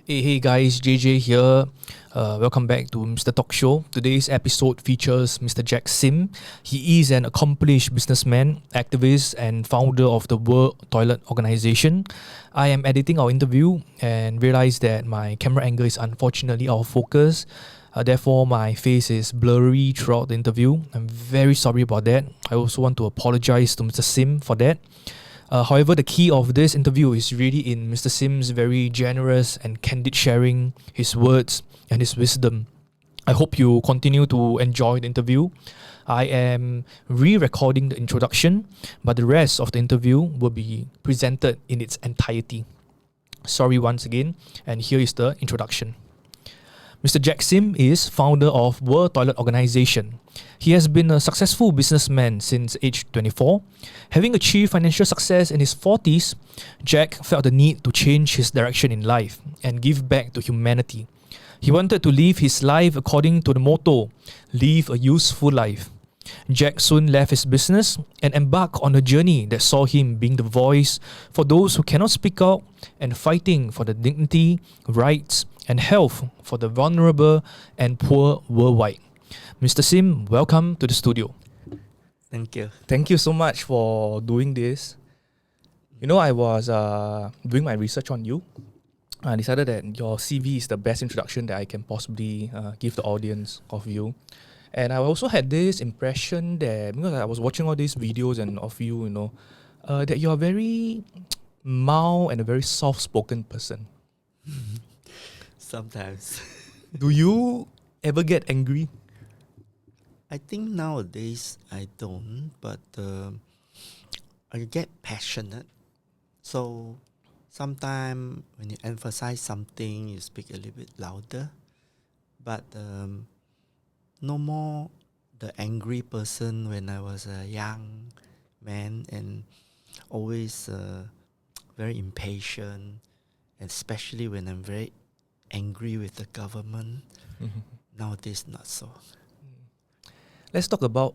Hey guys, JJ here. Welcome back to Mr. Talk Show. Today's episode features Mr. Maxim. He is an accomplished businessman, activist, and founder of the World Toilet Organization. I am editing our interview and realized that my camera angle is unfortunately out of focus. Therefore, my face is blurry throughout the interview. I'm very sorry about that. I also want to apologize to Mr. Sim for that. However, the key of this interview is really in Mr. Sim's very generous and candid sharing his words and his wisdom. I hope you continue to enjoy the interview. I am re-recording the introduction, but the rest of the interview will be presented in its entirety. Sorry once again, and here is the introduction. Mr. Maxim is founder of World Toilet Organization. He has been a successful businessman since age 24. Having achieved financial success in his 40s, Jack felt the need to change his direction in life and give back to humanity. He wanted to live his life according to the motto, live a useful life. Jack soon left his business and embarked on a journey that saw him being the voice for those who cannot speak out and fighting for the dignity, rights, and health for the vulnerable and poor worldwide. Mr. Sim, welcome to the studio. Thank you. Thank you so much for doing this. You know, I was doing my research on you. I decided that your CV is the best introduction that I can possibly give the audience of you. And I also had this impression that, because I was watching all these videos and of you, that you're a very mild and a very soft-spoken person. Sometimes. Do you ever get angry? I think nowadays I don't, but I get passionate. So sometimes when you emphasize something, you speak a little bit louder. But no more the angry person when I was a young man and always very impatient, especially when I'm very angry with the government. Nowadays, not so. Let's talk about,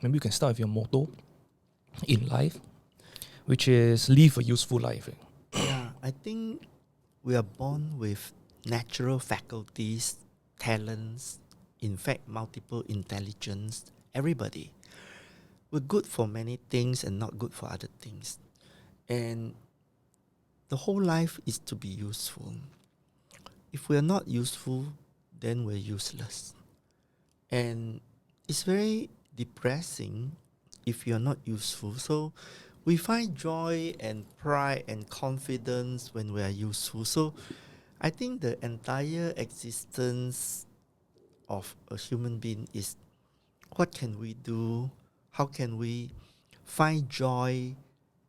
maybe you can start with your motto in life, which is live a useful life. Yeah, I think we are born with natural faculties, talents, in fact, multiple intelligence. Everybody. We're good for many things and not good for other things. And the whole life is to be useful. If we are not useful, then we're useless. And it's very depressing if you're not useful. So we find joy and pride and confidence when we are useful. So I think the entire existence of a human being is what can we do? How can we find joy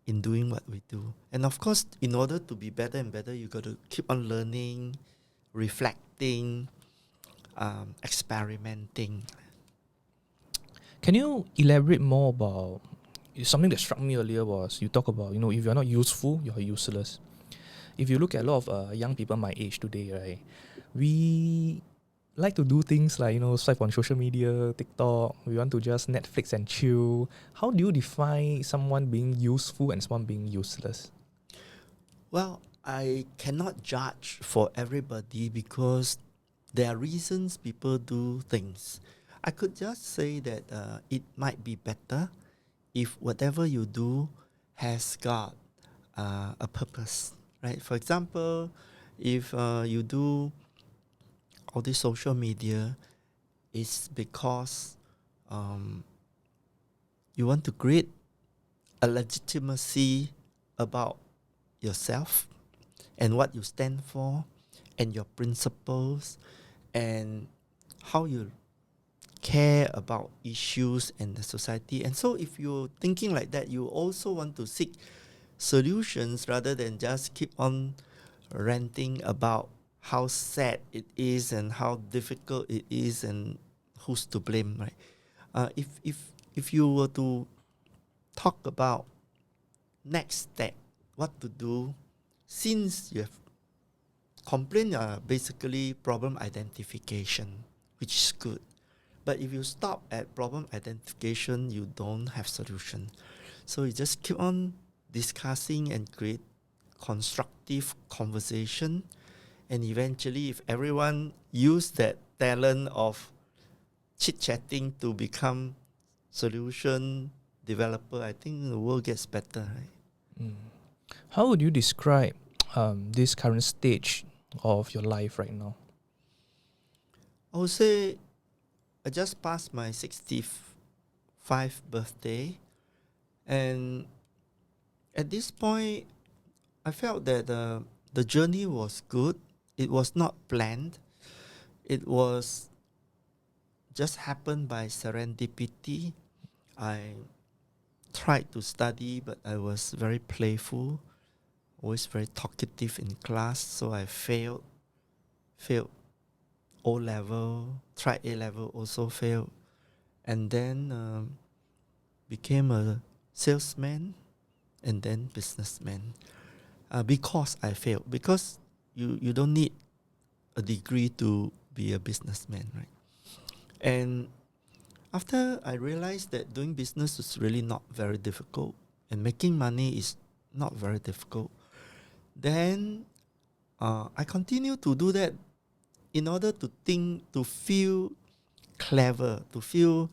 in doing what we do? And of course, in order to be better and better, you got to keep on learning, reflecting, experimenting. Can you elaborate more about something that struck me earlier was you talk about, if you're not useful, you're useless. If you look at a lot of young people my age today, right, we like to do things like, swipe on social media, TikTok. We want to just Netflix and chill. How do you define someone being useful and someone being useless? Well, I cannot judge for everybody because there are reasons people do things. I could just say that it might be better if whatever you do has got a purpose, right? For example, if you do all this social media, it's because you want to create a legitimacy about yourself and what you stand for and your principles and how you care about issues in the society. And so if you're thinking like that, you also want to seek solutions rather than just keep on ranting about how sad it is and how difficult it is and who's to blame, right? If you were to talk about next step, what to do, since you have complained, basically problem identification, which is good. But if you stop at problem identification, you don't have solution. So you just keep on discussing and create constructive conversation And eventually, if everyone use that talent of chit-chatting to become solution developer, I think the world gets better, right? How would you describe this current stage of your life right now? I would say I just passed my 65th birthday, and at this point, I felt that the journey was good. It was not planned. It was just happened by serendipity. I tried to study, but I was very playful, always very talkative in class, so I failed O level, tried A level, also failed, and then became a salesman and then businessman. Because I failed, because you don't need a degree to be a businessman, right? And after I realized that doing business is really not very difficult and making money is not very difficult, then I continue to do that in order to think, to feel clever, to feel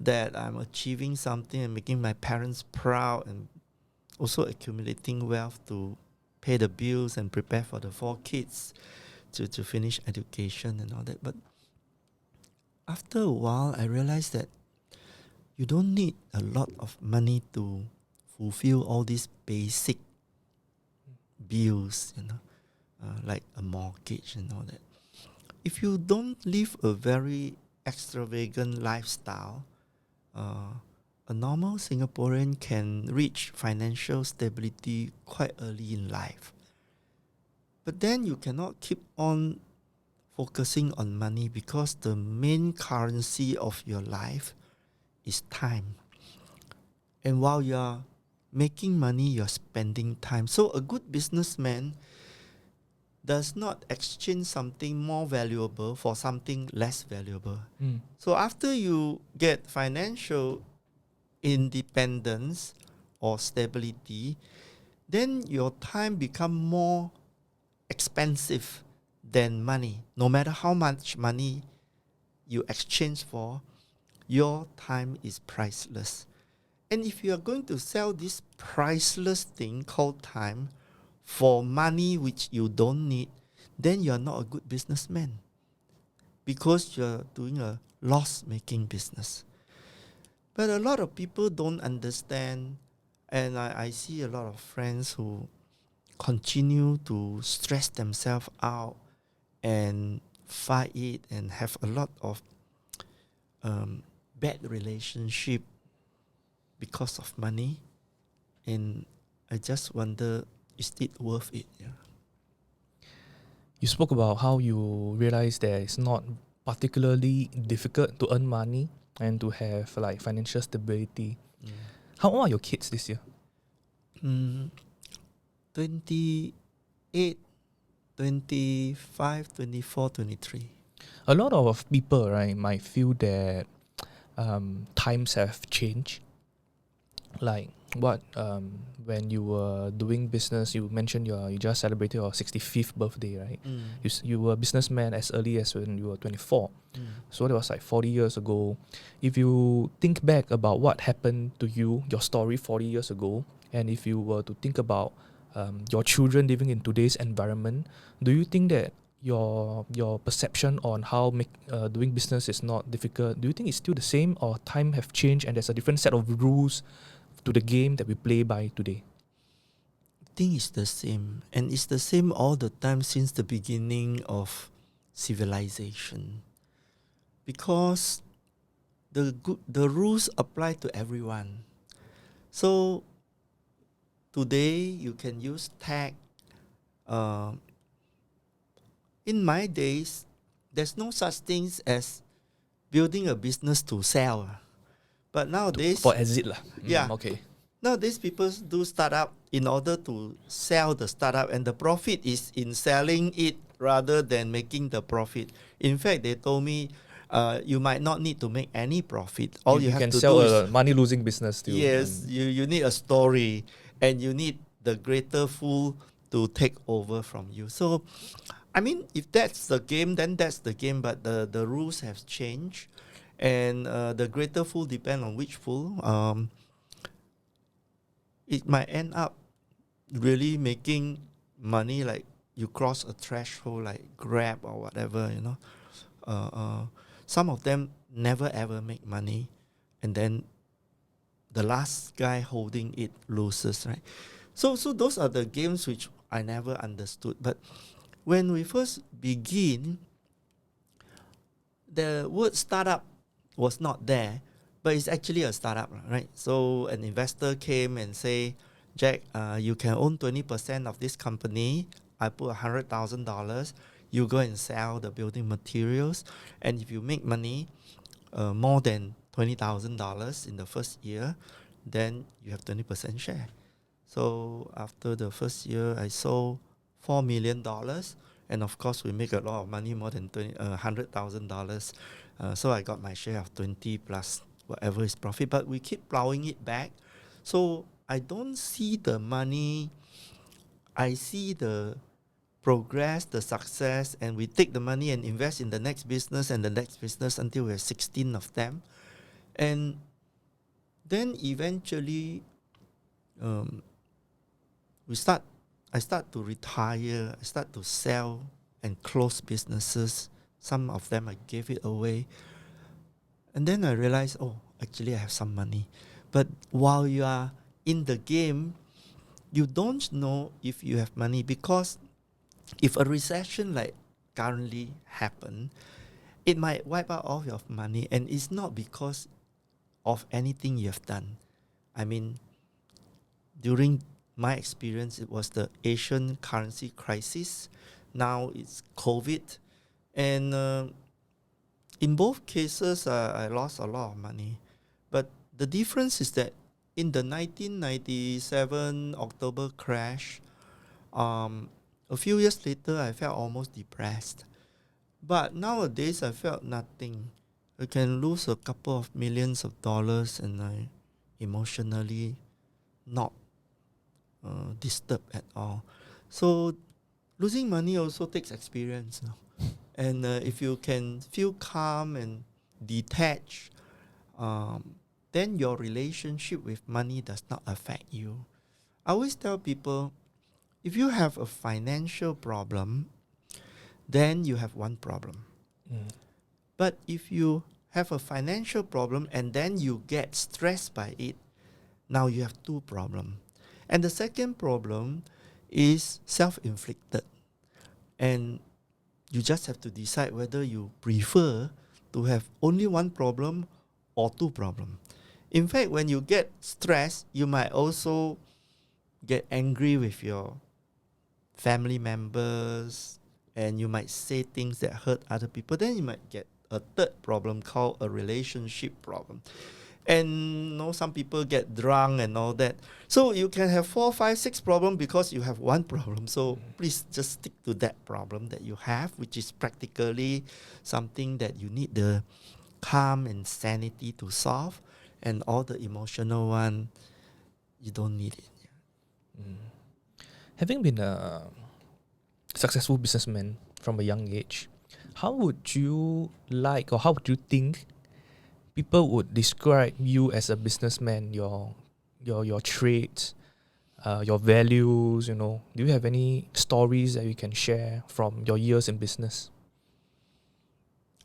that I'm achieving something and making my parents proud, and also accumulating wealth to pay the bills and prepare for the 4 kids to finish education and all that. But after a while, I realized that you don't need a lot of money to fulfill all these basic bills, like a mortgage and all that. If you don't live a very extravagant lifestyle, a normal Singaporean can reach financial stability quite early in life. But then you cannot keep on focusing on money, because the main currency of your life is time. And while you're making money, you're spending time. So a good businessman does not exchange something more valuable for something less valuable. So after you get financial independence or stability, then your time become more expensive than money. No matter how much money you exchange for, your time is priceless. And if you are going to sell this priceless thing called time for money which you don't need, then you're not a good businessman, because you're doing a loss-making business. But a lot of people don't understand, and I see a lot of friends who continue to stress themselves out and fight it and have a lot of bad relationship because of money. And I just wonder, is it worth it? Yeah. You spoke about how you realized that it's not particularly difficult to earn money and to have like financial stability. How old are your kids this year? 28, 25, 24, 23. A lot of people, right, might feel that times have changed. Like when you were doing business, you mentioned you just celebrated your 65th birthday, right? You were a businessman as early as when you were 24. So that was like 40 years ago. If you think back about what happened to you, your story 40 years ago, and if you were to think about your children living in today's environment, do you think that your perception on how doing business is not difficult, do you think it's still the same, or time have changed and there's a different set of rules to the game that we play by today? I think it's the same. And it's the same all the time since the beginning of civilization. Because the rules apply to everyone. So today you can use tech. In my days, there's no such things as building a business to sell. But nowadays, For exit lah. Yeah. Okay. nowadays people do startup in order to sell the startup, and the profit is in selling it rather than making the profit. In fact, they told me you might not need to make any profit. All you have can to sell do is a money losing business too. yes, you need a story, and you need the greater full to take over from you. So, I mean, if that's the game, then that's the game. But the rules have changed, and the greater fool depend on which fool. It might end up really making money, like you cross a threshold like Grab or whatever, some of them never ever make money, and then the last guy holding it loses, right? So those are the games which I never understood. But when we first begin, the word startup was not there, but it's actually a startup, right? So an investor came and say, Jack, you can own 20% of this company. I put $100,000. You go and sell the building materials. And if you make money more than $20,000 in the first year, then you have 20% share. So after the first year, I sold $4 million. And of course, we make a lot of money, more than $100,000. So I got my share of 20 plus whatever is profit. But we keep plowing it back. So I don't see the money. I see the progress, the success, and we take the money and invest in the next business and the next business until we have 16 of them. And then eventually, I start to retire. I start to sell and close businesses. Some of them I gave it away. And then I realized, oh, actually I have some money. But while you are in the game, you don't know if you have money, because if a recession like currently happen, it might wipe out all your money, and it's not because of anything you have done. I mean, during my experience, it was the Asian currency crisis. Now it's COVID. And in both cases, I lost a lot of money. But the difference is that in the 1997 October crash, a few years later, I felt almost depressed. But nowadays, I felt nothing. I can lose a couple of millions of dollars and I emotionally not disturbed at all. So losing money also takes experience. And if you can feel calm and detached, then your relationship with money does not affect you. I always tell people, if you have a financial problem, then you have one problem. But if you have a financial problem and then you get stressed by it, now you have two problems. And the second problem is self-inflicted. And you just have to decide whether you prefer to have only one problem or two problems. In fact, when you get stressed, you might also get angry with your family members, and you might say things that hurt other people. Then you might get a third problem called a relationship problem. And some people get drunk and all that. So you can have 4, 5, 6 problems because you have one problem. So please just stick to that problem that you have, which is practically something that you need the calm and sanity to solve. And all the emotional one, you don't need it. Having been a successful businessman from a young age, how would you like, or how would you think people would describe you as a businessman, your traits, your values, Do you have any stories that you can share from your years in business?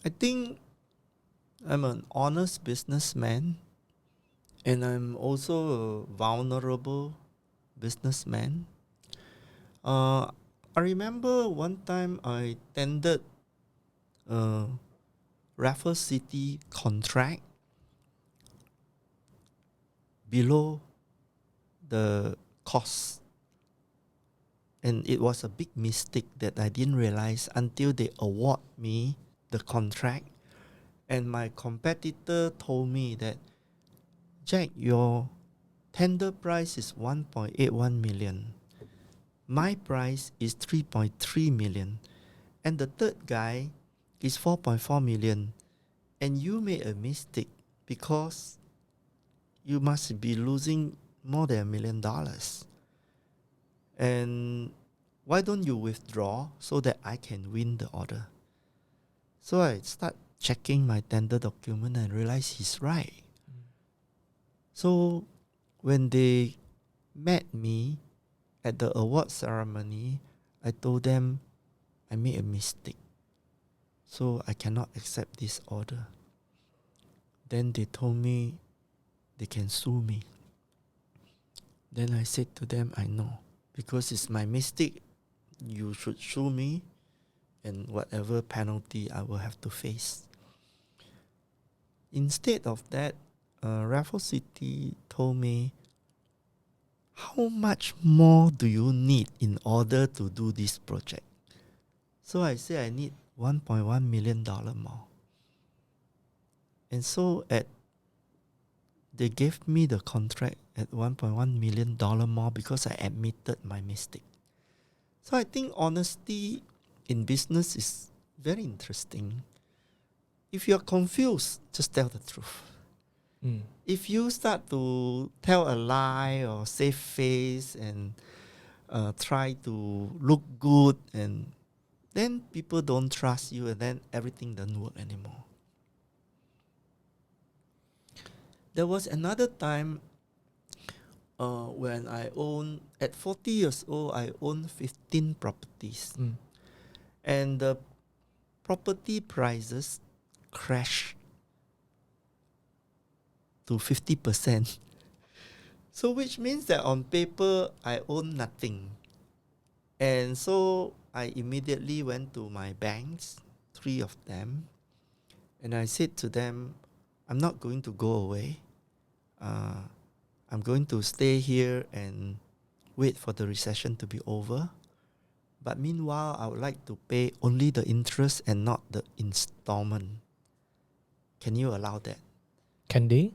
I think I'm an honest businessman, and I'm also a vulnerable businessman. I remember one time I tendered a Raffles City contract below the cost. And it was a big mistake that I didn't realize until they award me the contract. And my competitor told me that, Jack, your tender price is 1.81 million. My price is 3.3 million. And the third guy is 4.4 million. And you made a mistake because you must be losing more than $1 million. And why don't you withdraw so that I can win the order? So I start checking my tender document and realize he's right. So when they met me at the award ceremony, I told them I made a mistake. So I cannot accept this order. Then they told me they can sue me. Then I said to them, I know. Because it's my mistake, you should sue me, and whatever penalty I will have to face. Instead of that, Raffles City told me, how much more do you need in order to do this project? So I say I need $1.1 million more. And so they gave me the contract at $1.1 million more because I admitted my mistake. So I think honesty in business is very interesting. If you're confused, just tell the truth. If you start to tell a lie or save face and try to look good, and then people don't trust you, and then everything doesn't work anymore. There was another time when at 40 years old, I owned 15 properties. And the property prices crashed to 50%. So which means that on paper, I own nothing. And so I immediately went to my banks, 3 of them, and I said to them, I'm not going to go away. I'm going to stay here and wait for the recession to be over. But meanwhile, I would like to pay only the interest and not the installment. Can you allow that? Can they?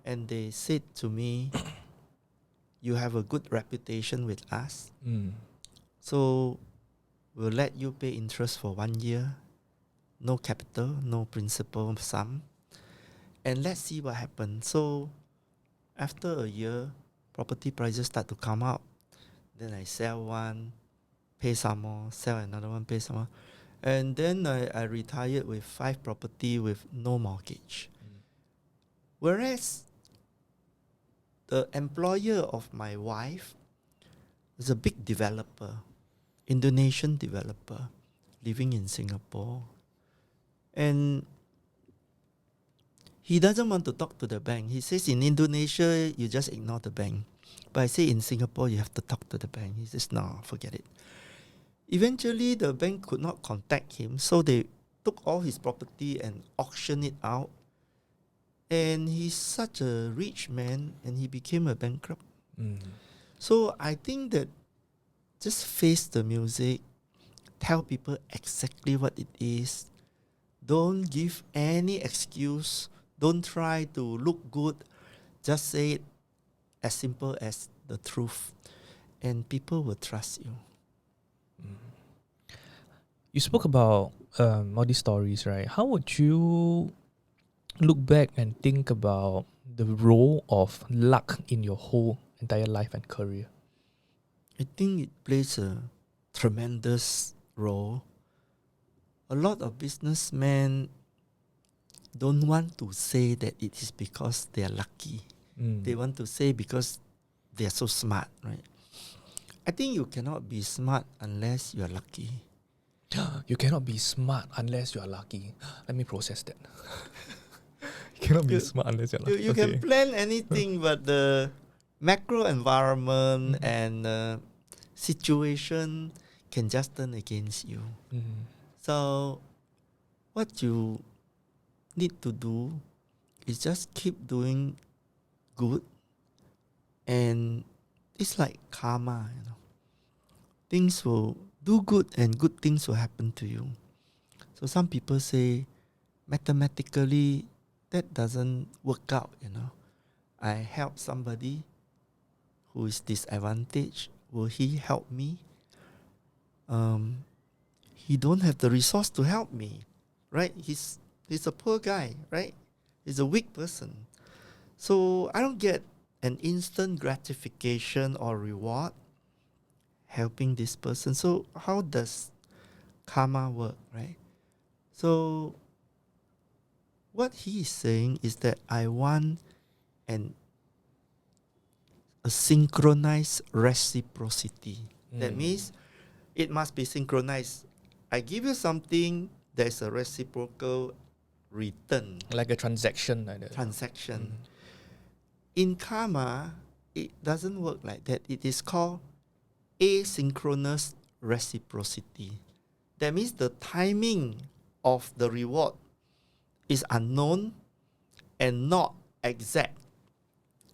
And they said to me, you have a good reputation with us. So we'll let you pay interest for 1 year. No capital, no principal sum. And let's see what happens. So after a year, property prices start to come up. Then I sell one, pay some more, sell another one, pay some more. And then I retired with 5 property with no mortgage. Whereas the employer of my wife is a big developer, Indonesian developer, living in Singapore. And he doesn't want to talk to the bank. He says in Indonesia, you just ignore the bank. But I say in Singapore, you have to talk to the bank. He says, no, forget it. Eventually, the bank could not contact him, so they took all his property and auctioned it out. And he's such a rich man, and he became a bankrupt. So I think that just face the music, tell people exactly what it is. Don't give any excuse. Don't try to look good. Just say it as simple as the truth, and people will trust you. You spoke about all these stories, right? How would you look back and think about the role of luck in your whole entire life and career? I think it plays a tremendous role. A lot of businessmen don't want to say that it is because they are lucky. They want to say because they are so smart, right? I think you cannot be smart unless you are lucky. You cannot be smart unless you are lucky. Let me process that. You cannot be smart unless you're lucky. You can plan anything, but the macro environment and situation can just turn against you. So what you need to do is just keep doing good, and it's like karma, you know. Things will do good and good things will happen to you. So some people say mathematically that doesn't work out, you know. I help somebody who is disadvantaged. Will he help me? He don't have the resource to help me, right? He's a poor guy, right? He's a weak person. So I don't get an instant gratification or reward. helping this person. So how does karma work, right? So what he is saying is that I want an a synchronized reciprocity. That means it must be synchronized. I give you something, there's a reciprocal return. Like a transaction like that. Transaction. In karma, it doesn't work like that. It is called asynchronous reciprocity. That means the timing of the reward is unknown and not exact.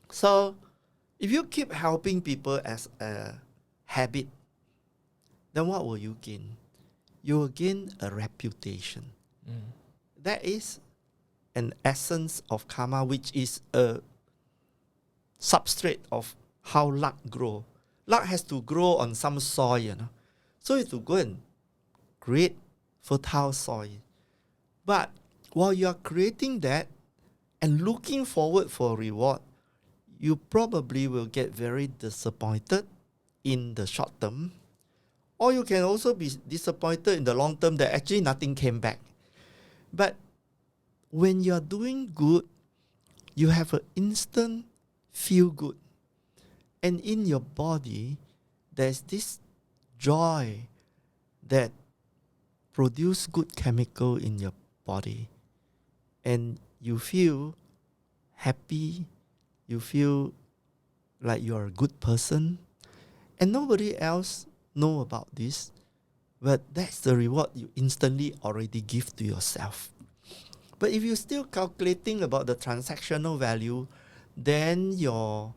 So if you keep helping people as a habit, then what will you gain? You will gain a reputation. That is an essence of karma, which is a substrate of how luck grow. Luck has to grow on some soil, you know. So you have to go and create fertile soil. But while you are creating that and looking forward for a reward, you probably will get very disappointed in the short term. Or you can also be disappointed in the long term that actually nothing came back. But when you're doing good, you have an instant feel good. And in your body, there's this joy that produce good chemical in your body. And you feel happy, you feel like you're a good person. And nobody else know about this. But that's the reward you instantly already give to yourself. But if you're still calculating about the transactional value, then your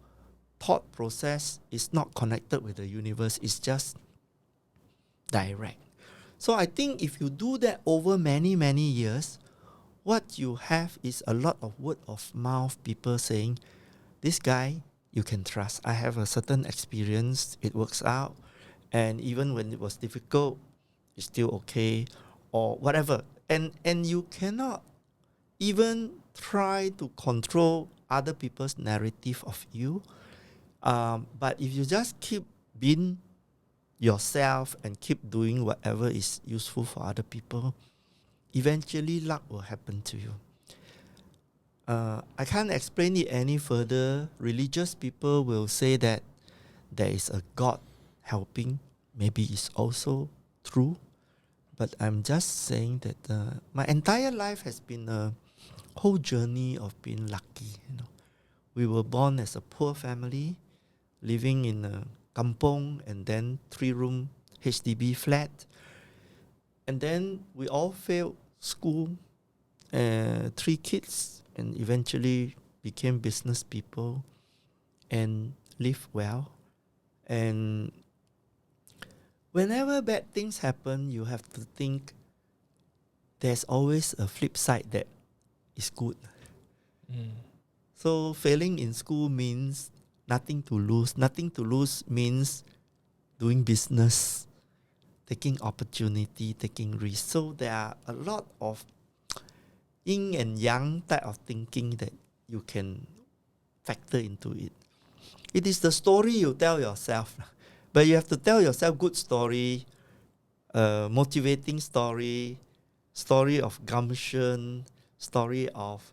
thought process is not connected with the universe. It's just direct. So I think if you do that over many, many years, what you have is a lot of word of mouth, people saying, this guy you can trust. I have a certain experience, it works out. And even when it was difficult, it's still okay, or whatever. And you cannot even try to control other people's narrative of you. But if you just keep being yourself and keep doing whatever is useful for other people, eventually luck will happen to you. I can't explain it any further. Religious people will say that there is a God helping. Maybe it's also true. But I'm just saying that my entire life has been a whole journey of being lucky. You know, we were born as a poor family, living in a kampong and then 3-room HDB flat. And then we all failed school, 3 kids, and eventually became business people and lived well. And whenever bad things happen, you have to think there's always a flip side that is good. So failing in school means nothing to lose. Nothing to lose means doing business, taking opportunity, taking risk. So there are a lot of yin and yang type of thinking that you can factor into it. It is the story you tell yourself. But you have to tell yourself good story, motivating story, story of gumption, story of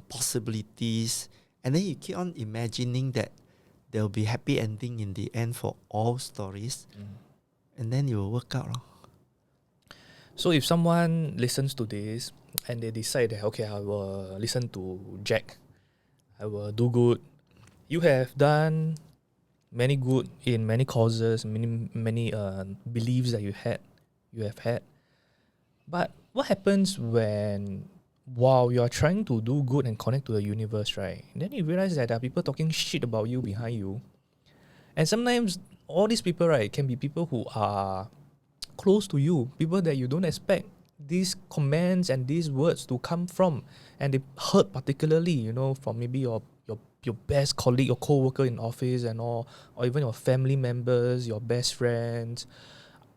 possibilities. And then you keep on imagining that there will be happy ending in the end for all stories. And then you will work out. So if someone listens to this and they decide that, okay, I will listen to Jack, I will do good. You have done many good in many causes, many beliefs that you have had. But what happens when, while you are trying to do good and connect to the universe, right? Then you realize that there are people talking shit about you behind you. And sometimes all these people, right, can be people who are close to you, people that you don't expect these comments and these words to come from. And they hurt particularly, you know, from maybe your best colleague, your co-worker in office and all, or even your family members, your best friends.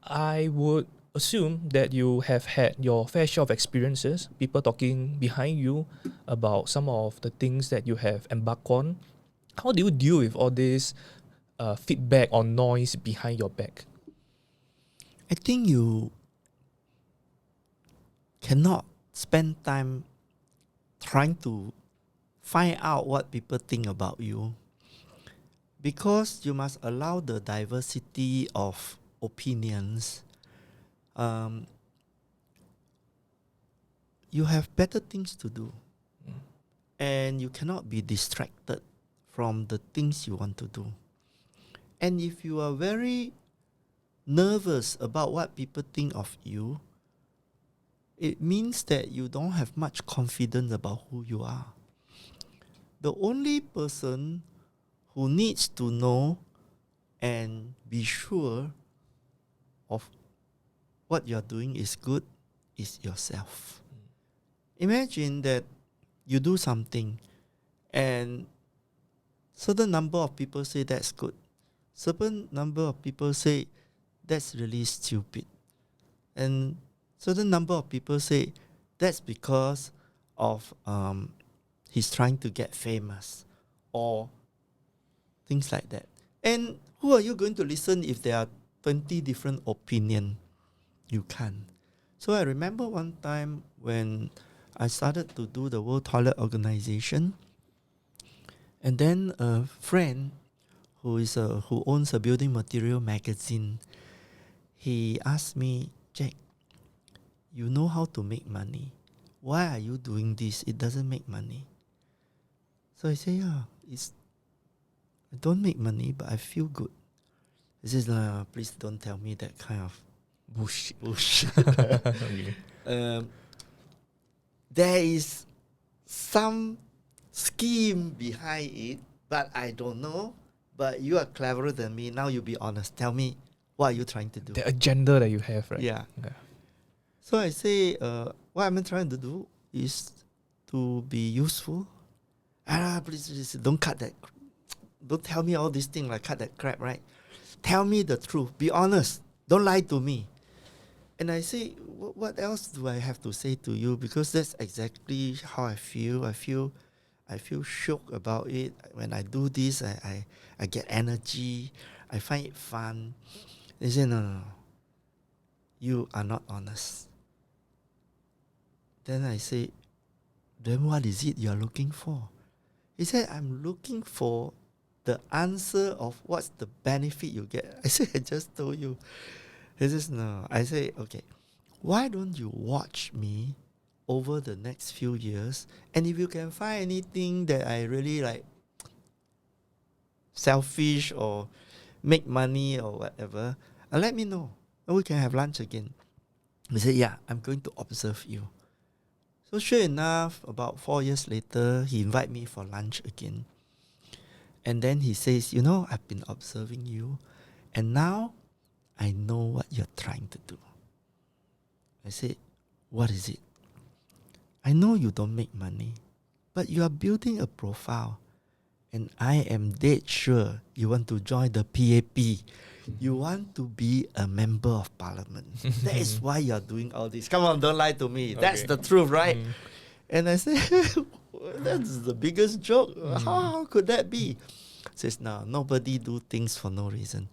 I would assume that you have had your fair share of experiences, people talking behind you about some of the things that you have embarked on. How do you deal with all these feedback or noise behind your back? I think you cannot spend time trying to find out what people think about you, because you must allow the diversity of opinions. You have better things to do, and you cannot be distracted from the things you want to do. And if you are very nervous about what people think of you, it means that you don't have much confidence about who you are. The only person who needs to know and be sure of what you're doing is good is yourself. Imagine that you do something and certain number of people say that's good. Certain number of people say that's really stupid. And certain number of people say that's because of he's trying to get famous or things like that. And who are you going to listen if there are 20 different opinions? You can't. So I remember one time when I started to do the World Toilet Organization, and then a friend who owns a building material magazine, he asked me, Jack, you know how to make money. Why are you doing this? It doesn't make money. So I say, I don't make money, but I feel good. He says, please don't tell me that kind of bullshit. Okay. There is some scheme behind it, but I don't know. But you are cleverer than me. Now you be honest. Tell me, what are you trying to do? The agenda that you have, right? Yeah. So I say, what I'm trying to do is to be useful. Please, don't cut that. Don't tell me all these things like cut that crap, right? Tell me the truth. Be honest. Don't lie to me. And I say, what else do I have to say to you? Because that's exactly how I feel. I feel shook about it. When I do this, I get energy. I find it fun. They say, no. You are not honest. Then I say, then what is it you're looking for? He said, I'm looking for the answer of what's the benefit you get. I said, I just told you. He says, no. I say, okay, why don't you watch me over the next few years? And if you can find anything that I really like, selfish or make money or whatever, let me know. And we can have lunch again. He said, yeah, I'm going to observe you. So sure enough, about 4 years later, he invited me for lunch again. And then he says, I've been observing you, and now I know what you're trying to do. I said, what is it? I know you don't make money, but you are building a profile, and I am dead sure you want to join the PAP. You want to be a member of parliament. That is why you're doing all this. Come on, don't lie to me. Okay. That's the truth, right? And I said, that's the biggest joke. How could that be? Says, no, nobody do things for no reason.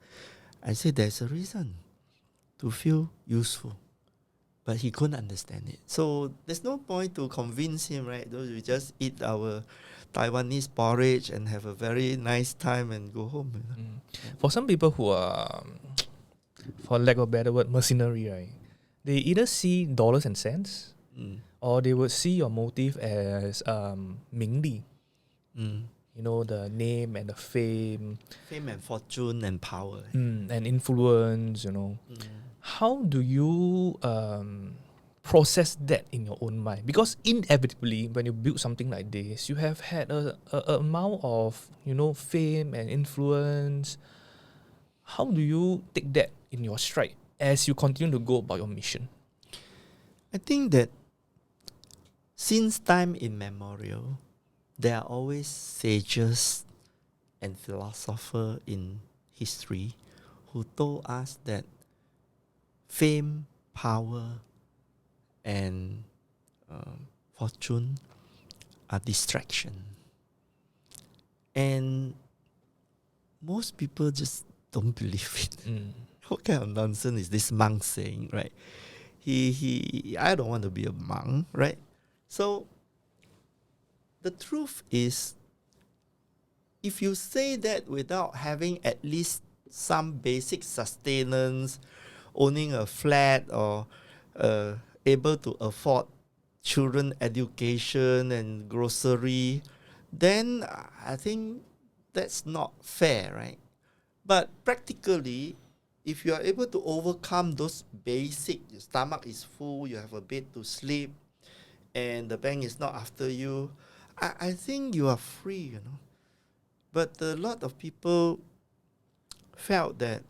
I said, there's a reason, to feel useful. But he couldn't understand it. So there's no point to convince him, right? We just eat our Taiwanese porridge and have a very nice time and go home. For some people who are, for lack of a better word, mercenary, right? They either see dollars and cents, or they would see your motive as 名利. The name and the fame. Fame and fortune and power. And influence, How do you process that in your own mind? Because inevitably, when you build something like this, you have had a amount of, fame and influence. How do you take that in your stride as you continue to go about your mission? I think that since time immemorial, there are always sages and philosophers in history who told us that fame, power, and fortune are distraction. And most people just don't believe it. Mm. What kind of nonsense is this monk saying, right? I don't want to be a monk, right? So the truth is, if you say that without having at least some basic sustenance, owning a flat or able to afford children education and grocery, then I think that's not fair, right? But practically, if you are able to overcome those basic, your stomach is full, you have a bed to sleep, and the bank is not after you, I think you are free, you know. But a lot of people felt that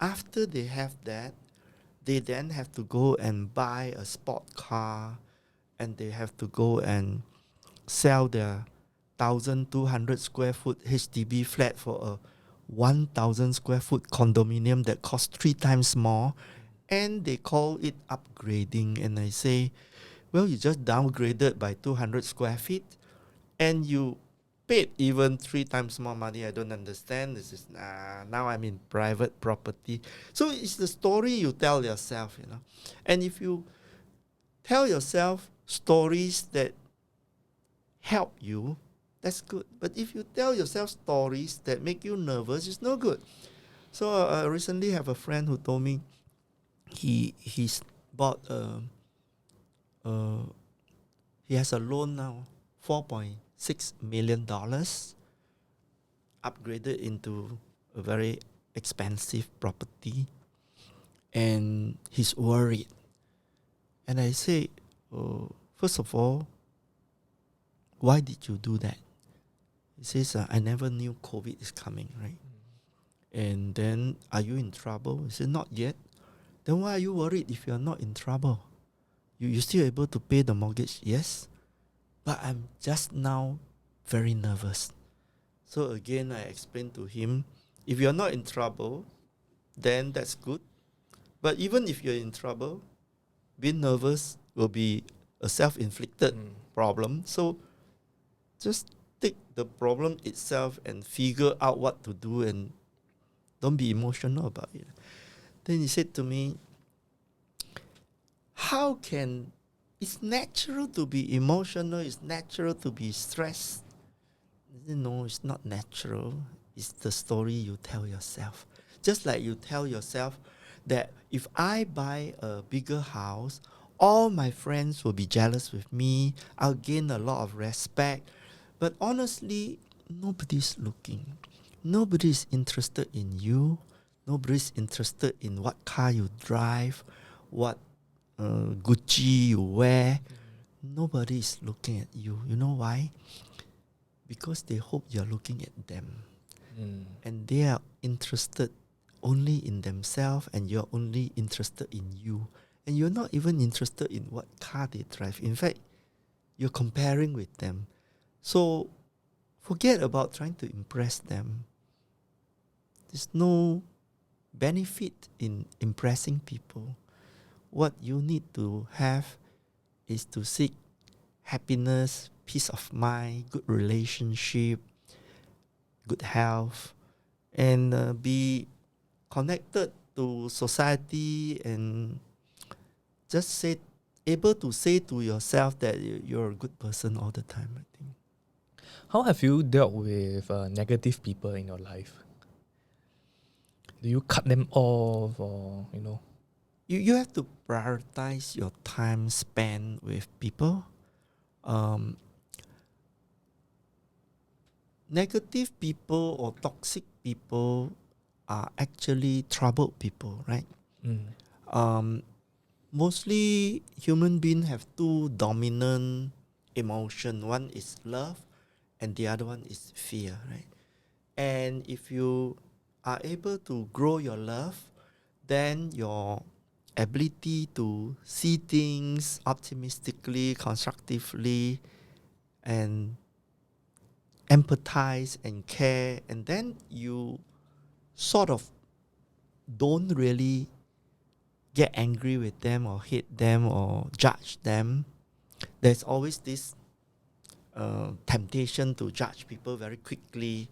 after they have that, they then have to go and buy a sport car, and they have to go and sell their 1,200 square foot HDB flat for a 1,000 square foot condominium that costs 3 times more, and they call it upgrading. And I say, well, you just downgraded by 200 square feet, and you paid even 3 times more money. I don't understand. This is now I'm in private property. So it's the story you tell yourself, you know. And if you tell yourself stories that help you, that's good. But if you tell yourself stories that make you nervous, it's no good. So I recently have a friend who told me he's bought he has a loan now, $4.6 million, upgraded into a very expensive property, and he's worried. And I say, first of all, why did you do that? He says, I never knew COVID is coming, right? And then, are you in trouble? He said, not yet. Then why are you worried if you're not in trouble? You still able to pay the mortgage? Yes. But I'm just now very nervous. So again, I explained to him, if you're not in trouble, then that's good. But even if you're in trouble, being nervous will be a self-inflicted problem. So just take the problem itself and figure out what to do, and don't be emotional about it. Then he said to me, how can, it's natural to be emotional, it's natural to be stressed. No, it's not natural. It's the story you tell yourself. Just like you tell yourself that if I buy a bigger house, all my friends will be jealous with me. I'll gain a lot of respect. But honestly, nobody's looking. Nobody's interested in you. Nobody's interested in what car you drive, what Gucci you wear. Nobody's looking at you. You know why? Because they hope you're looking at them. And they are interested only in themselves, and you're only interested in you. And you're not even interested in what car they drive. In fact, you're comparing with them. So forget about trying to impress them. There's no benefit in impressing people. What you need to have is to seek happiness, peace of mind, good relationship, good health, and be connected to society, and just able to say to yourself that you're a good person all the time, I think. How have you dealt with negative people in your life? Do you cut them off, or You have to prioritize your time spent with people. Negative people or toxic people are actually troubled people, right? Mostly human beings have two dominant emotions. One is love, and the other one is fear, right? And if you are able to grow your love, then your ability to see things optimistically, constructively, and empathize and care, and then you sort of don't really get angry with them or hate them or judge them. There's always this temptation to judge people very quickly.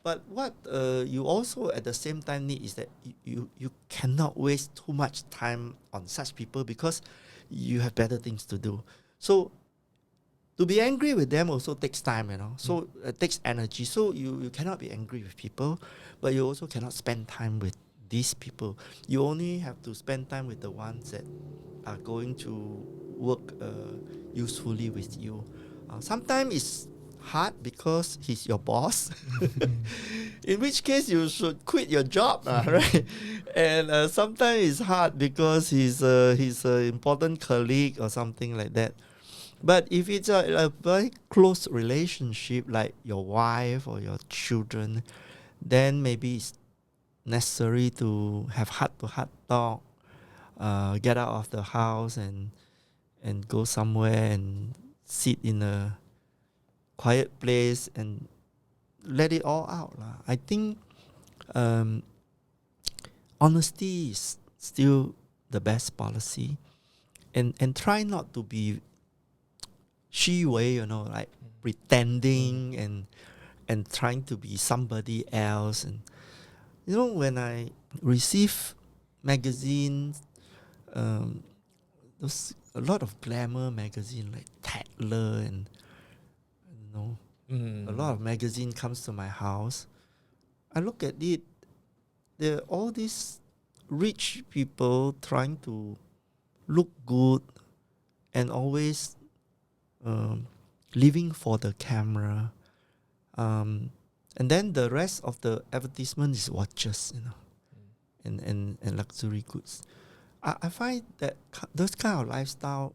But what you also at the same time need is that you cannot waste too much time on such people because you have better things to do. So to be angry with them also takes time, So it takes energy. So you cannot be angry with people, but you also cannot spend time with these people. You only have to spend time with the ones that are going to work usefully with you. Sometimes it's hard because he's your boss, in which case you should quit your job, right? And sometimes it's hard because he's an important colleague or something like that. But if it's a very close relationship like your wife or your children, then maybe it's necessary to have heart-to-heart talk, get out of the house and go somewhere and sit in a quiet place and let it all out. I think honesty is still the best policy, and try not to be like pretending and trying to be somebody else. And when I receive magazines, there's a lot of glamour magazine like Tatler and a lot of magazine comes to my house. I look at it, there are all these rich people trying to look good and always living for the camera. And then the rest of the advertisement is watches, and luxury goods. I find that those kind of lifestyle,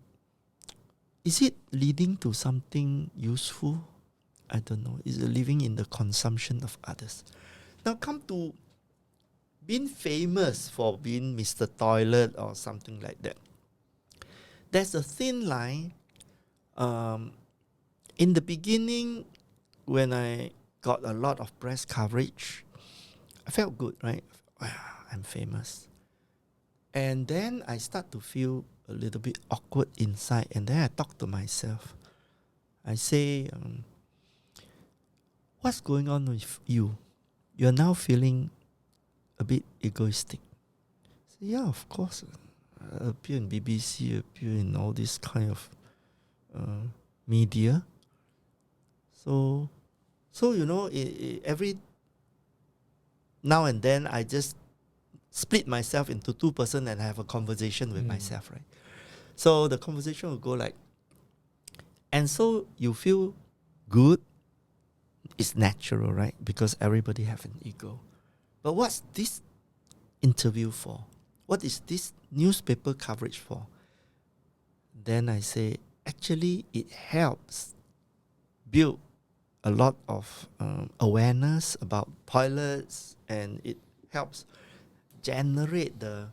is it leading to something useful? I don't know. Is it living in the consumption of others? Now come to being famous for being Mr. Toilet or something like that. There's a thin line. In the beginning, when I got a lot of press coverage, I felt good, right? I'm famous. And then I start to feel a little bit awkward inside. And then I talk to myself. I say, what's going on with you? You're now feeling a bit egoistic. I say, yeah, of course. I appear in BBC, appear in all this kind of media. So every now and then I just split myself into two persons and have a conversation with myself, right? So the conversation will go like, and so you feel good. It's natural, right? Because everybody have an ego. But what's this interview for? What is this newspaper coverage for? Then I say, actually, it helps build a lot of awareness about toilets, and it helps generate the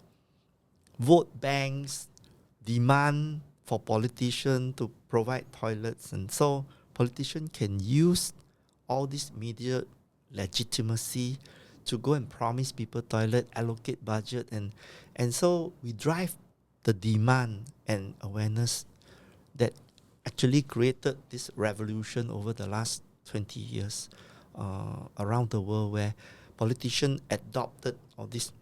vote banks, demand for politicians to provide toilets. And so politicians can use all this media legitimacy to go and promise people toilet, allocate budget, and so we drive the demand and awareness that actually created this revolution over the last 20 years around the world, where politicians adopted all this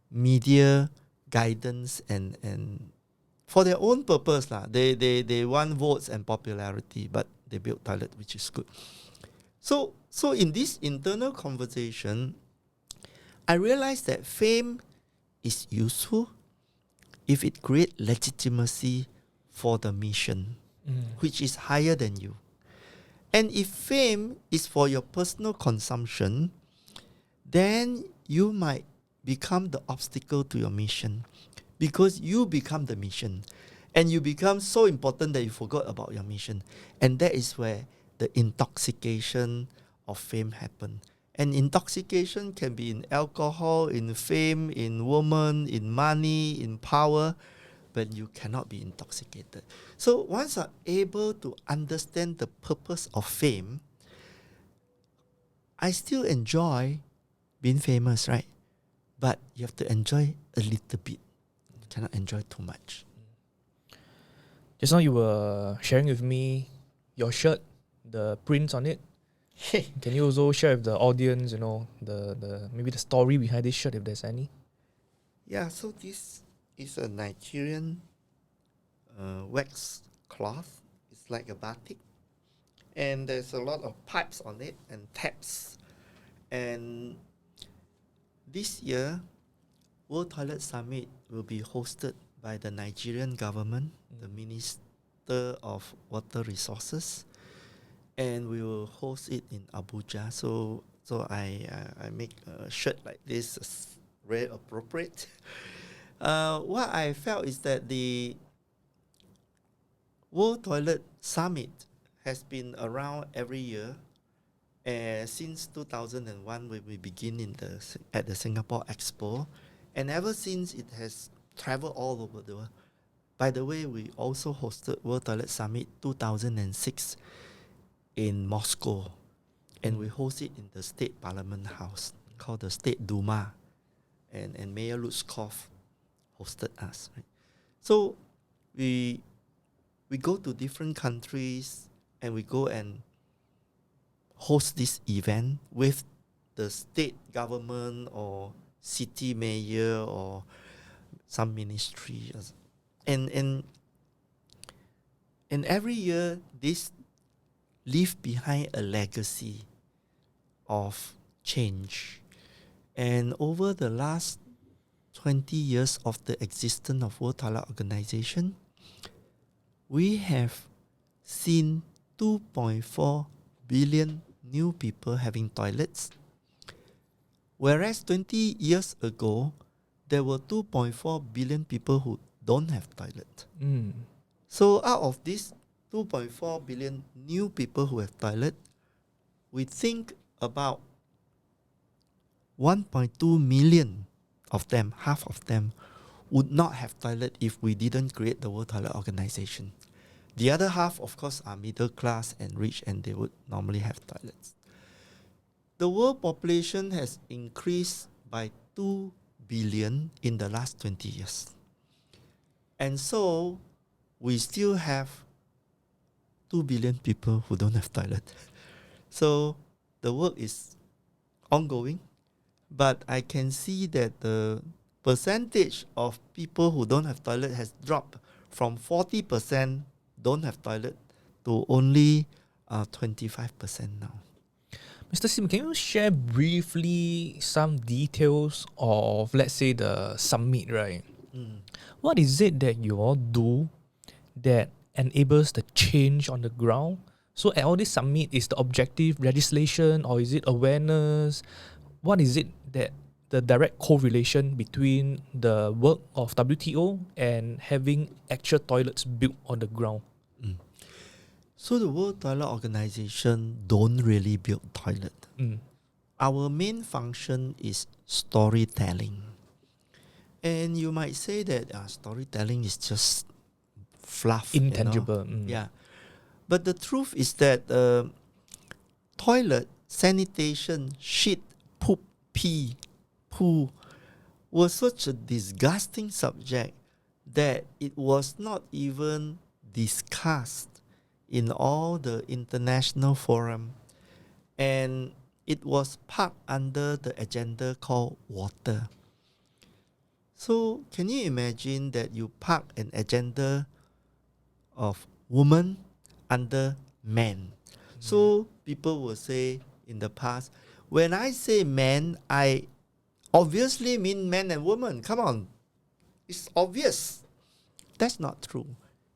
media guidance and for their own purpose. They want votes and popularity, but they built toilet, which is good. So in this internal conversation, I realized that fame is useful if it creates legitimacy for the mission, which is higher than you. And if fame is for your personal consumption, then you might become the obstacle to your mission, because you become the mission and you become so important that you forgot about your mission. And that is where the intoxication of fame happen. And intoxication can be in alcohol, in fame, in woman, in money, in power, but you cannot be intoxicated. So once you're able to understand the purpose of fame, I still enjoy being famous, right? But you have to enjoy a little bit. You cannot enjoy too much. Just now you were sharing with me your shirt, the prints on it. Can you also share with the audience, the maybe the story behind this shirt, if there's any? Yeah, so this is a Nigerian wax cloth. It's like a batik. And there's a lot of pipes on it and taps. And this year, World Toilet Summit will be hosted by the Nigerian government, the Minister of Water Resources, and we will host it in Abuja. So I make a shirt like this, very appropriate. What I felt is that the World Toilet Summit has been around every year since 2001 when we begin at the Singapore Expo, and ever since it has traveled all over the world. By the way, we also hosted World Toilet Summit 2006 in Moscow, and we host it in the State Parliament House called the State Duma, and Mayor Lutzkov hosted us. Right? So we go to different countries and we go and host this event with the state government or city mayor or some ministry, and every year this leave behind a legacy of change. And over the last 20 years of the existence of World Toilet Organization, we have seen 2.4 billion new people having toilets, whereas 20 years ago, there were 2.4 billion people who don't have toilet. So out of these 2.4 billion new people who have toilet, we think about 1.2 million of them, half of them, would not have toilet if we didn't create the World Toilet Organization. The other half, of course, are middle class and rich, and they would normally have toilets. The world population has increased by 2 billion in the last 20 years. And so we still have 2 billion people who don't have toilet. So the work is ongoing, but I can see that the percentage of people who don't have toilet has dropped from 40% don't have toilet to only 25% now. Mr. Sim, can you share briefly some details of, let's say, the summit, right? What is it that you all do that enables the change on the ground? So at all this summit, is the objective legislation or is it awareness? What is it that the direct correlation between the work of WTO and having actual toilets built on the ground? So the World Toilet Organization don't really build toilet. Our main function is storytelling. And you might say that storytelling is just fluff. Intangible. Yeah. But the truth is that toilet, sanitation, shit, poop, pee, poo was such a disgusting subject that it was not even discussed in all the international forum, and it was parked under the agenda called water. So can you imagine that you park an agenda of woman under man? So people will say in the past, when I say man, I obviously mean man and woman. Come on, it's obvious. That's not true.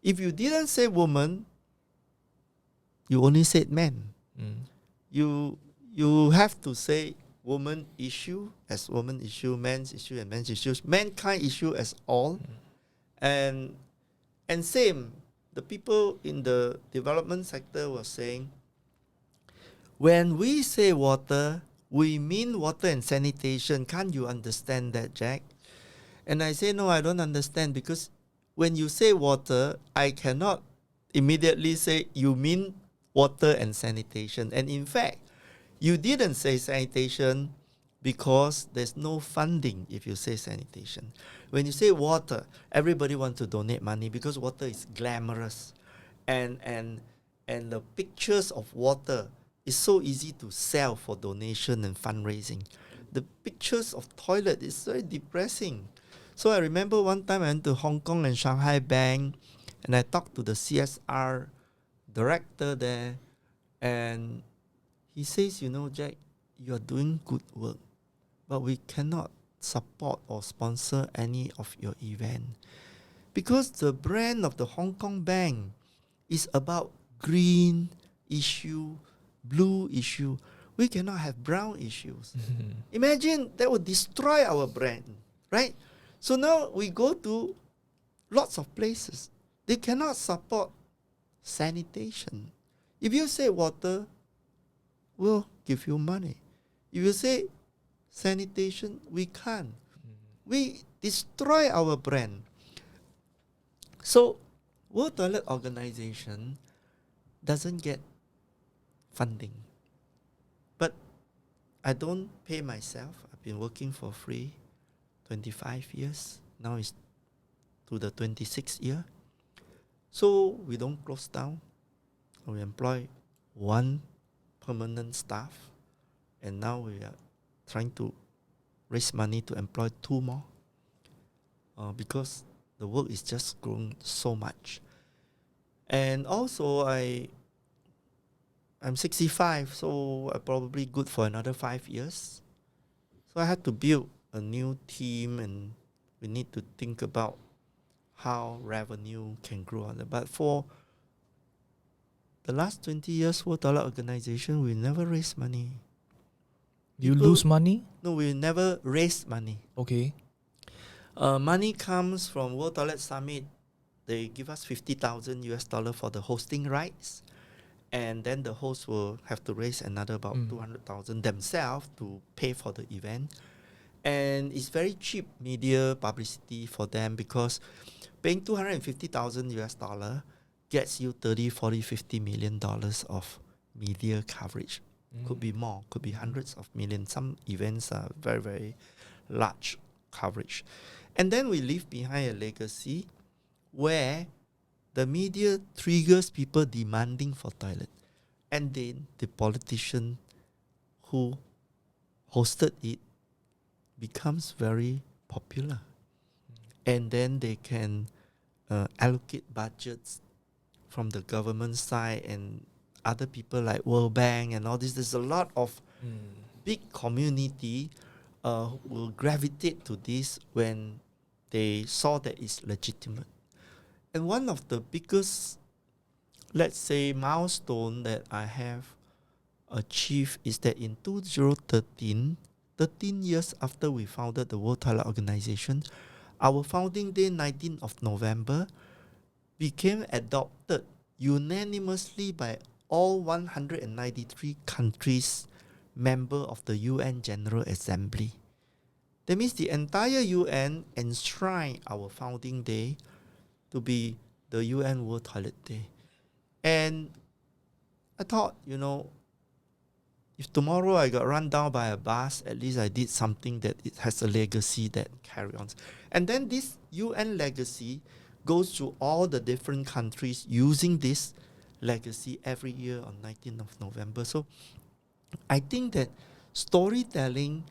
If you didn't say woman, you only said man. You have to say woman issue as woman issue, man's issue and man's issues, mankind issue as all. And same, the people in the development sector were saying, when we say water, we mean water and sanitation. Can't you understand that, Jack? And I say, no, I don't understand, because when you say water, I cannot immediately say you mean water and sanitation. And in fact, you didn't say sanitation because there's no funding if you say sanitation. When you say water, everybody wants to donate money because water is glamorous. And the pictures of water it's so easy to sell for donation and fundraising. The pictures of toilet is very depressing. So I remember one time I went to Hong Kong and Shanghai Bank, and I talked to the CSR director there, and he says, Jack, you are doing good work, but we cannot support or sponsor any of your event because the brand of the Hong Kong Bank is about green issue, blue issue. We cannot have brown issues. Imagine that would destroy our brand, right? So now we go to lots of places. They cannot support sanitation. If you say water, we'll give you money. If you say sanitation, we can't. We destroy our brand. So World Toilet Organization doesn't get funding. But I don't pay myself. I've been working for free 25 years. Now it's to the 26th year. So we don't close down. We employ one permanent staff. And now we are trying to raise money to employ 2 more. Because the work is just growing so much. And also I'm 65, so I'm probably good for another 5 years. So I had to build a new team, and we need to think about how revenue can grow. But for the last 20 years, World Toilet Organization, we never raise money. You lose money? No, we never raise money. Okay. Money comes from World Toilet Summit. They give us $50,000 for the hosting rights. And then the host will have to raise another about 200,000 themselves to pay for the event. And it's very cheap media publicity for them because paying $250,000 gets you 30, 40, $50 million of media coverage. Could be more, could be hundreds of millions. Some events are very, very large coverage. And then we leave behind a legacy where the media triggers people demanding for toilet. And then the politician who hosted it becomes very popular. And then they can allocate budgets from the government side and other people like World Bank and all this. There's a lot of big community will gravitate to this when they saw that it's legitimate. And one of the biggest, let's say, milestone that I have achieved is that in 2013, 13 years after we founded the World Toilet Organization, our founding day, 19th of November, became adopted unanimously by all 193 countries member of the UN General Assembly. That means the entire UN enshrined our founding day to be the UN World Toilet Day. And I thought, if tomorrow I got run down by a bus, at least I did something that it has a legacy that carry on. And then this UN legacy goes to all the different countries using this legacy every year on 19th of November. So I think that storytelling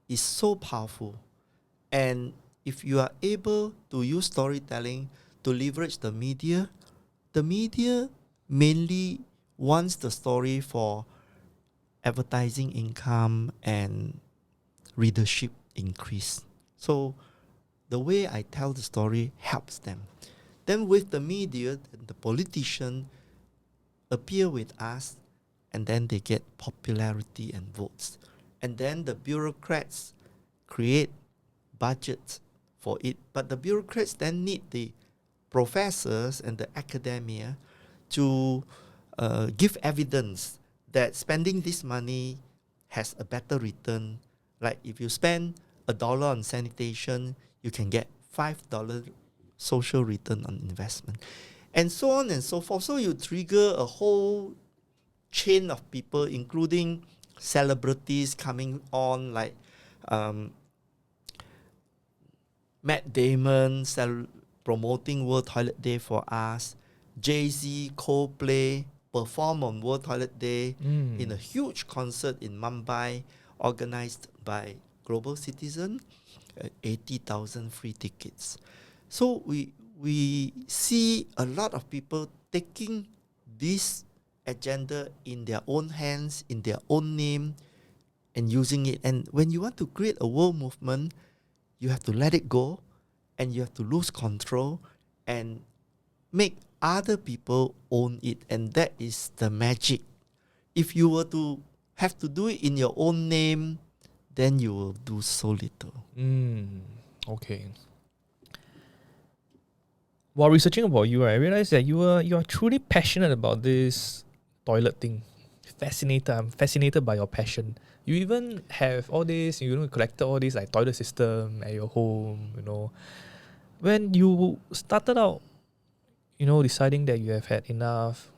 is so powerful. And if you are able to use storytelling to leverage the media mainly wants the story for advertising income and readership increase. So the way I tell the story helps them. Then with the media, the politician appear with us, and then they get popularity and votes. And then the bureaucrats create budgets for it. But the bureaucrats then need the professors and the academia to give evidence that spending this money has a better return. Like if you spend $1 on sanitation, you can get $5 social return on investment. And so on and so forth. So you trigger a whole chain of people, including celebrities coming on, like Matt Damon promoting World Toilet Day for us, Jay-Z, Coldplay, perform on World Toilet Day in a huge concert in Mumbai, organized by Global Citizen, 80,000 free tickets. So we see a lot of people taking this agenda in their own hands, in their own name, and using it. And when you want to create a world movement, you have to let it go, and you have to lose control and make other people own it. And that is the magic. If you were to have to do it in your own name, then you will do so little. Okay. While researching about you, I realized that you are truly passionate about this toilet thing. I'm fascinated by your passion. You even have all this, collected all these like toilet system at your home, When you started out, deciding that you have had enough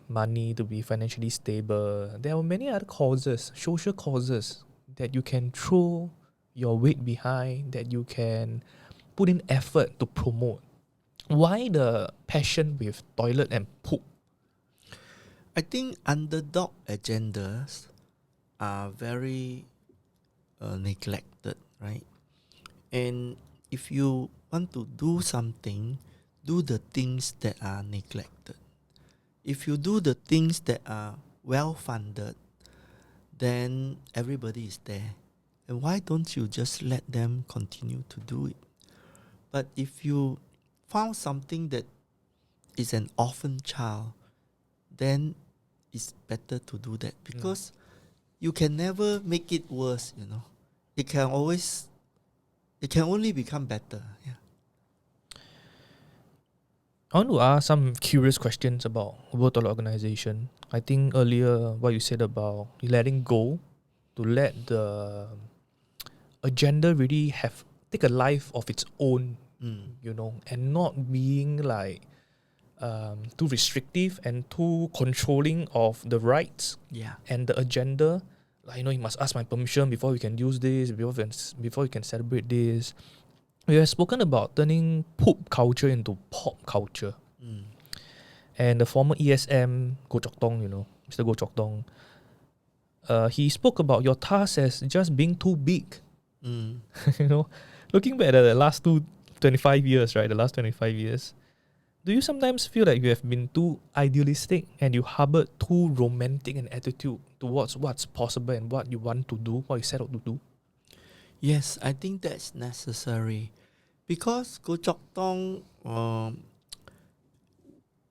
money to be financially stable, there were many other causes, social causes, that you can throw your weight behind, that you can put in effort to promote. Why the passion with toilet and poop? I think underdog agendas are very neglected, right? And if you want to do something, do the things that are neglected. If you do the things that are well funded, then everybody is there. And why don't you just let them continue to do it? But if you found something that is an orphan child, then it's better to do that, because you can never make it worse, It can only become better. Yeah. I want to ask some curious questions about World Toilet Organization. I think earlier what you said about letting go, to let the agenda really take a life of its own, and not being like too restrictive and too controlling of the rights and the agenda. Like, you must ask my permission before we can use this, before we can celebrate this. We have spoken about turning poop culture into pop culture. And the former ESM, Goh Chok Tong, Mr. Goh Chok Tong, he spoke about your task as just being too big. Looking back at the last 25 years, right? The last 25 years, do you sometimes feel like you have been too idealistic and you harbored too romantic an attitude towards what's possible and what you want to do, what you set out to do? Yes, I think that's necessary, because Goh Chok Tong,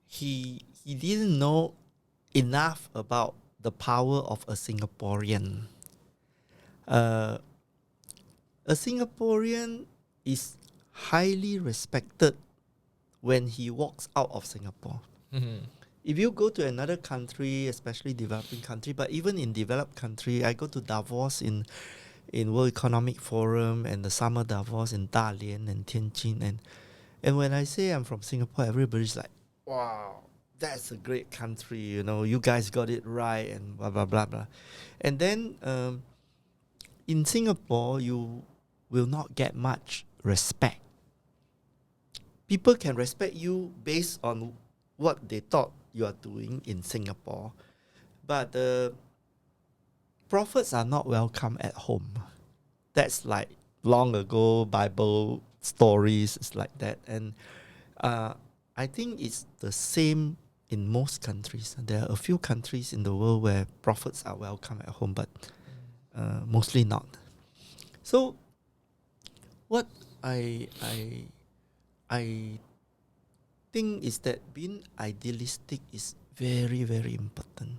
he didn't know enough about the power of a Singaporean. A Singaporean is highly respected when he walks out of Singapore. If you go to another country, especially developing country, but even in developed country, I go to Davos in World Economic Forum and the summer Davos in Dalian and Tianjin, and when I say I'm from Singapore, everybody's like, wow, that's a great country, you guys got it right, and blah blah blah blah. And then in Singapore, you will not get much respect. People can respect you based on what they thought you are doing in Singapore, but prophets are not welcome at home. That's like long ago Bible stories. It's like that. And I think it's the same in most countries. There are a few countries in the world where prophets are welcome at home, but mostly not. So what I think is that being idealistic is very, very important.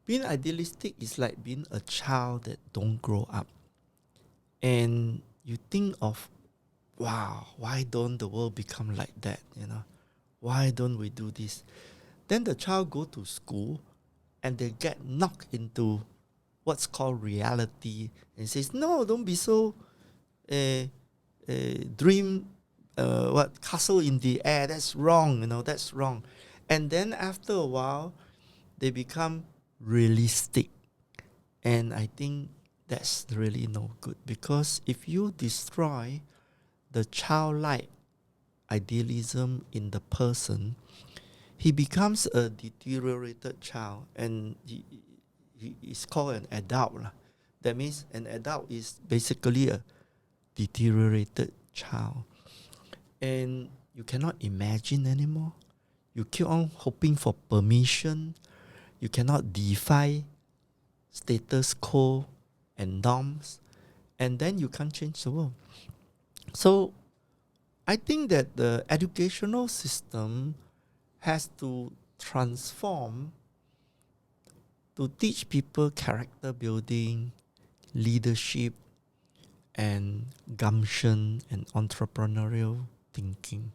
Being idealistic is like being a child that don't grow up. And you think of, wow, why don't the world become like that, Why don't we do this? Then the child go to school and they get knocked into what's called reality and says, no, don't be so dream, castle in the air, that's wrong, that's wrong. And then after a while, they become realistic. And I think that's really no good, because if you destroy the childlike idealism in the person, he becomes a deteriorated child, and he is called an adult. That means an adult is basically a deteriorated child. And you cannot imagine anymore. You keep on hoping for permission. You cannot defy status quo and norms. And then you can't change the world. So I think that the educational system has to transform to teach people character building, leadership, and gumption and entrepreneurial thinking.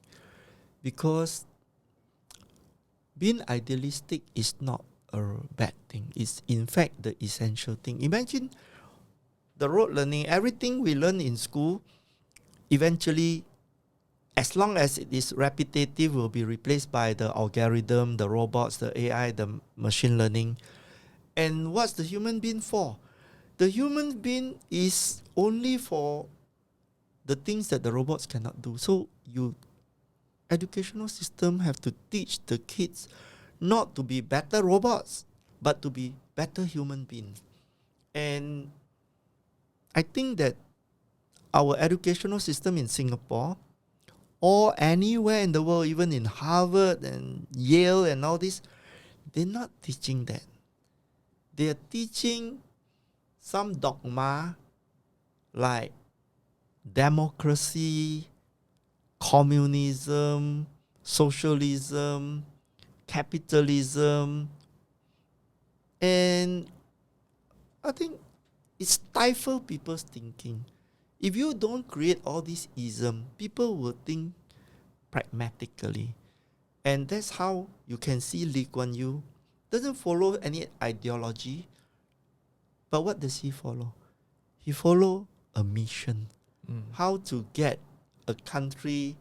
Because being idealistic is not a bad thing. It's in fact the essential thing. Imagine the rote learning, everything we learn in school, eventually, as long as it is repetitive, will be replaced by the algorithm, the robots, the AI, the machine learning. And what's the human being for? The human being is only for the things that the robots cannot do. So educational system have to teach the kids not to be better robots, but to be better human beings. And I think that our educational system in Singapore or anywhere in the world, even in Harvard and Yale and all this, they're not teaching that. They're teaching some dogma like democracy, communism, socialism, capitalism, and I think it stifles people's thinking. If you don't create all these isms, people will think pragmatically. And that's how you can see Lee Kuan Yew doesn't follow any ideology. But what does he follow? He follow a mission. How to get a country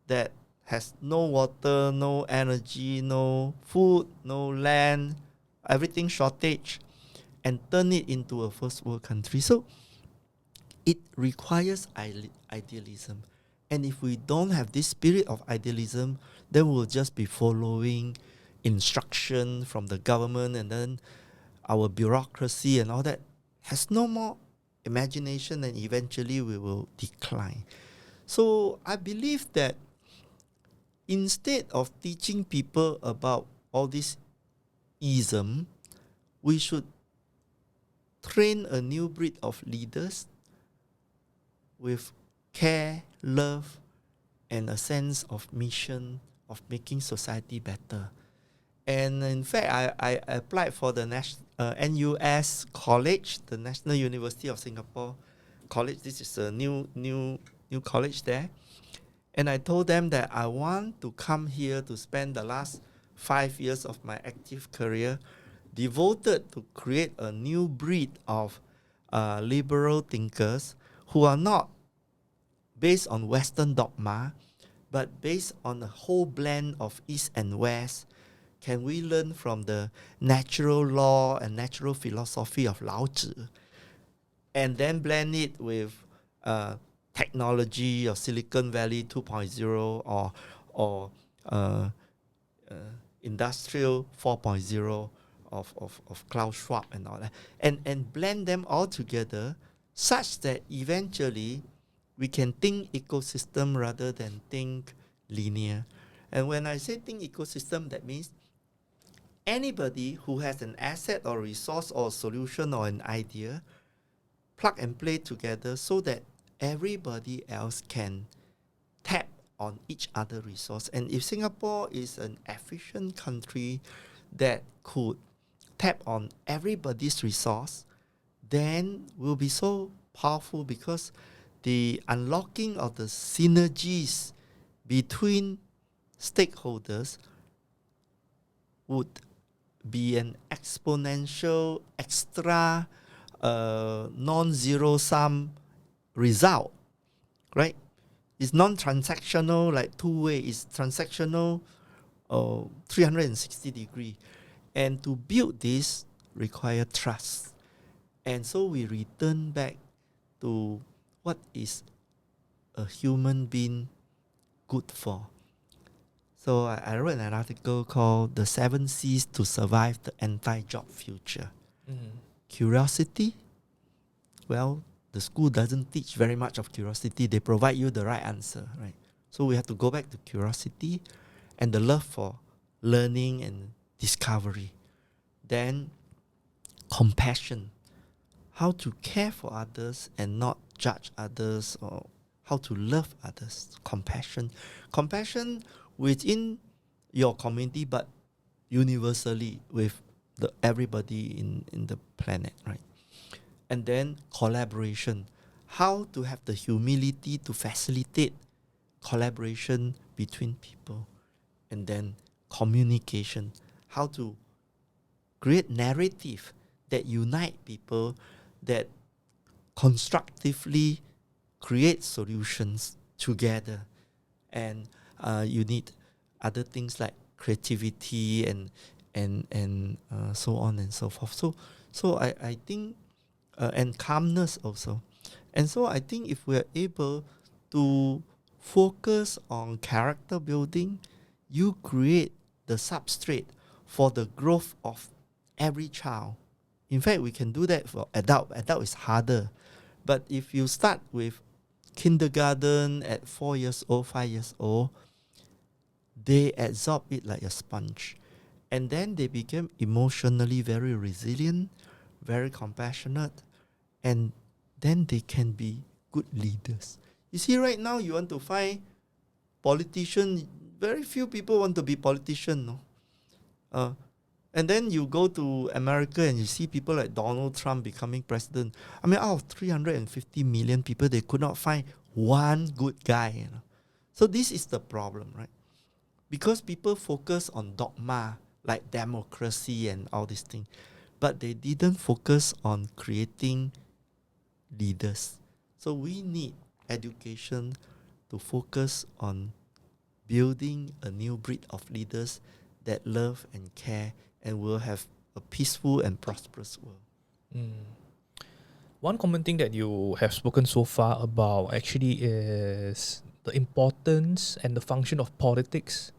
that has no water, no energy, no food, no land, everything shortage, and turn it into a first world country. So it requires idealism. And if we don't have this spirit of idealism, then we'll just be following instruction from the government, and then our bureaucracy and all that has no more imagination, and eventually we will decline. So I believe that instead of teaching people about all this ism, we should train a new breed of leaders with care, love, and a sense of mission of making society better. And in fact, I applied for the NUS College, the National University of Singapore College. This is a new college there. And I told them that I want to come here to spend the last 5 years of my active career devoted to create a new breed of liberal thinkers who are not based on Western dogma, but based on a whole blend of East and West. Can we learn from the natural law and natural philosophy of Lao Tzu, and then blend it with technology of Silicon Valley 2.0 or industrial 4.0 of Klaus Schwab and all that, and blend them all together such that eventually we can think ecosystem rather than think linear. And when I say think ecosystem, that means anybody who has an asset or resource or solution or an idea, plug and play together so that everybody else can tap on each other resource. And if Singapore is an efficient country that could tap on everybody's resource, then we'll be so powerful, because the unlocking of the synergies between stakeholders would be an exponential, extra, non-zero sum result, right? It's non-transactional, like two-way. It's transactional, 360 degree. And to build this require trust. And so we return back to what is a human being good for. So I wrote an article called "The 7 C's to Survive the Anti-Job Future." Curiosity. Well, the school doesn't teach very much of curiosity. They provide you the right answer, right? So we have to go back to curiosity and the love for learning and discovery. Then compassion. How to care for others and not judge others, or how to love others. Compassion. Compassion within your community, but universally with everybody in the planet, right? And then collaboration. How to have the humility to facilitate collaboration between people. And then communication. How to create narrative that unite people, that constructively create solutions together. And you need other things like creativity and so on and so forth. So I think and calmness also. And so I think if we're able to focus on character building, you create the substrate for the growth of every child. In fact, we can do that for adult. Adult is harder. But if you start with kindergarten at 4 years old, 5 years old, they absorb it like a sponge. And then they become emotionally very resilient, very compassionate, and then they can be good leaders. You see, right now you want to find politicians, very few people want to be politicians, no? And then you go to America and you see people like Donald Trump becoming president. I mean, out of 350 million people, they could not find one good guy. So this is the problem, right? Because people focus on dogma, like democracy and all these things. But they didn't focus on creating leaders. So we need education to focus on building a new breed of leaders that love and care and will have a peaceful and prosperous world. One common thing that you have spoken so far about actually is the importance and the function of politics.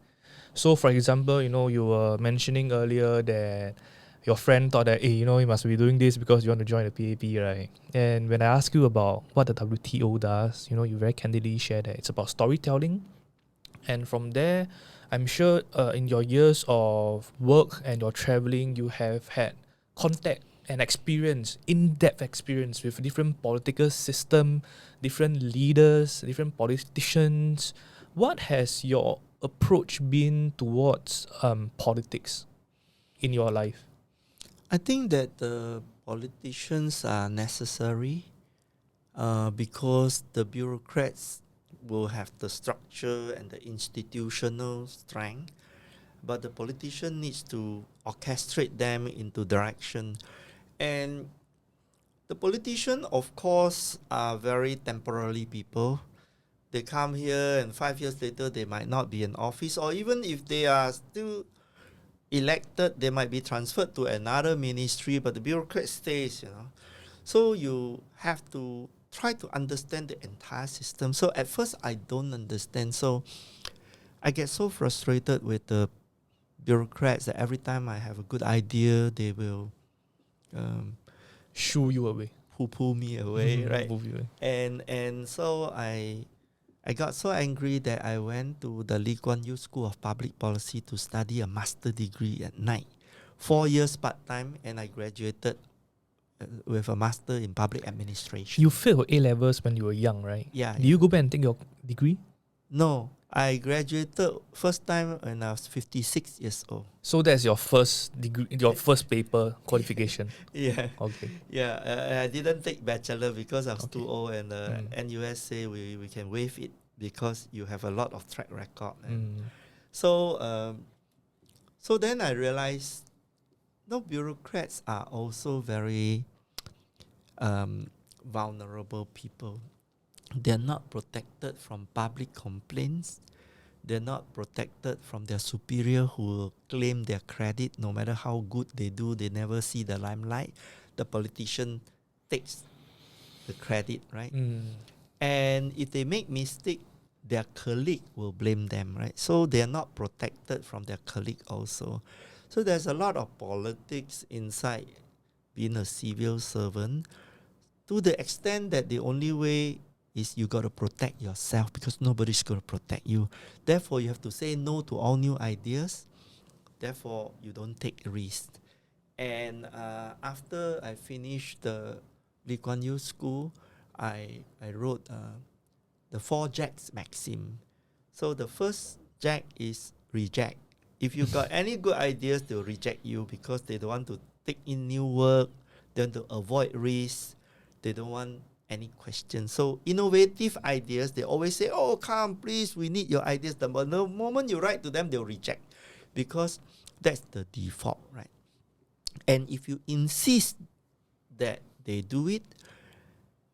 So, for example, you were mentioning earlier that your friend thought that, hey, you must be doing this because you want to join the PAP, right? And when I ask you about what the WTO does, you very candidly share that it's about storytelling. And from there, I'm sure in your years of work and your traveling, you have had contact and experience, in-depth experience with different political system, different leaders, different politicians. What has your approach been towards politics in your life? I think that the politicians are necessary because the bureaucrats will have the structure and the institutional strength, but the politician needs to orchestrate them into direction. And the politician, of course, are very temporary people. They come here and 5 years later they might not be in office, or even if they are still elected, they might be transferred to another ministry, but the bureaucrat stays. So you have to try to understand the entire system. So at first I don't understand. So I get so frustrated with the bureaucrats that every time I have a good idea, they will Shoo you away. pull me away, right? Move you away. And so I got so angry that I went to the Lee Kuan Yew School of Public Policy to study a master degree at night. 4 years part-time, and I graduated with a master in public administration. You failed A-levels when you were young, right? Yeah. Did you go back and take your degree? No, I graduated first time when I was 56 years old. So that's your first degree, your first paper qualification. Yeah. Okay. Yeah, I didn't take bachelor because I was too Okay. old, and NUS say we can waive it because you have a lot of track record. So so then I realized, no, bureaucrats are also very vulnerable people. They're not protected from public complaints. They're not protected from their superior who will claim their credit no matter how good they do. They never see the limelight. The politician takes the credit, right? And if they make mistake, their colleague will blame them, right? So they are not protected from their colleague also. So there's a lot of politics inside being a civil servant, to the extent that the only way is you got to protect yourself, because nobody's going to protect you. Therefore, you have to say no to all new ideas. Therefore, you don't take risks. And after I finished the Lee Kuan Yew School, I wrote the 4 Jects Maxim. So the first Jack is reject. If you got any good ideas, they'll reject you because they don't want to take in new work, they want to avoid risk, they don't want any questions. So innovative ideas, they always say, oh, come, please, we need your ideas. But the moment you write to them, they'll reject because that's the default, right? And if you insist that they do it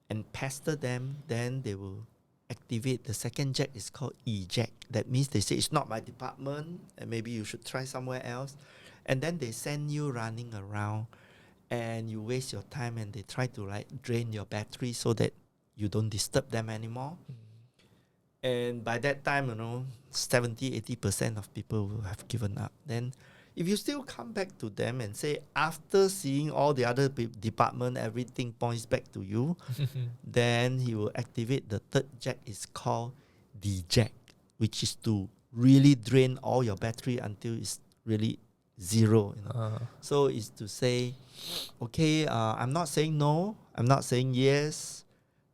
and pester them, then they will activate. The second jack is called eject. That means they say it's not my department and maybe you should try somewhere else. And then they send you running around and you waste your time, and they try to like drain your battery so that you don't disturb them anymore. And by that time, 70-80% of people will have given up. Then if you still come back to them and say, after seeing all the other department, everything points back to you, then he will activate the third jack. Is called deject, which is to really drain all your battery until it's really zero. So it's to say, okay, I'm not saying no, I'm not saying yes.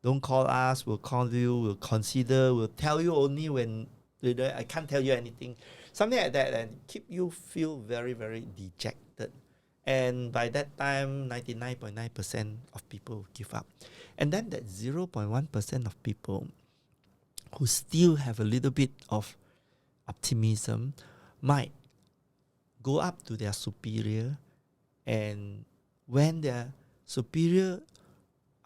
Don't call us, we'll call you, we'll consider, we'll tell you only when I can't tell you anything. Something like that, and keep you feel very, very dejected. And by that time, 99.9% of people give up. And then that 0.1% of people who still have a little bit of optimism might go up to their superior, and when their superior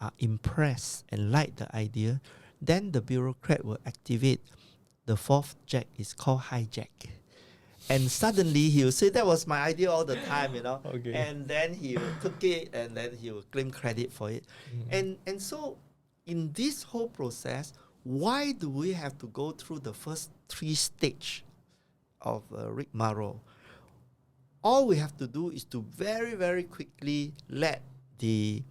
are impressed and like the idea, then the bureaucrat will activate the fourth jack. Is called hijack. And suddenly he will say, that was my idea all the time, Okay. And then he will took it, and then he will claim credit for it. And so in this whole process, why do we have to go through the first 3 stages of rigmarole? All we have to do is to very, very quickly let the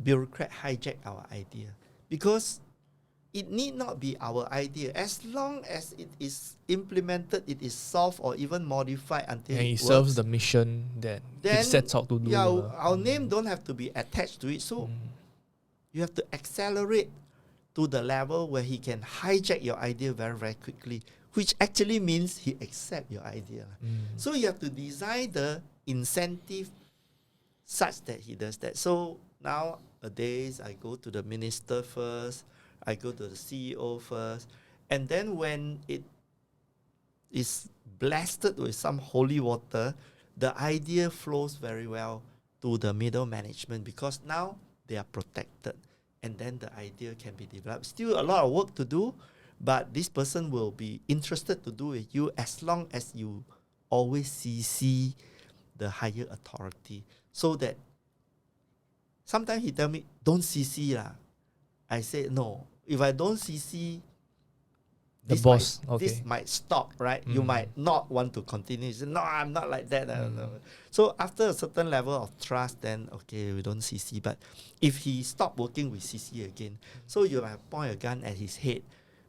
bureaucrat hijack our idea, because it need not be our idea. As long as it is implemented, it is solved or even modified until and it it serves works, the mission that then it sets out to do. our name don't have to be attached to it. So you have to accelerate to the level where he can hijack your idea very, very quickly, which actually means he accept your idea. So you have to design the incentive such that he does that. So nowadays, I go to the minister first, I go to the CEO first, and then when it is blasted with some holy water, the idea flows very well to the middle management, because now they are protected, and then the idea can be developed. Still a lot of work to do, but this person will be interested to do with you as long as you always CC the higher authority. So that sometimes he tell me, don't CC lah. I say, no, if I don't CC, The boss, this might stop, right? You might not want to continue. You say, no, I'm not like that. No. So after a certain level of trust, then okay, we don't CC. But if he stop working, we CC again. So you might point a gun at his head.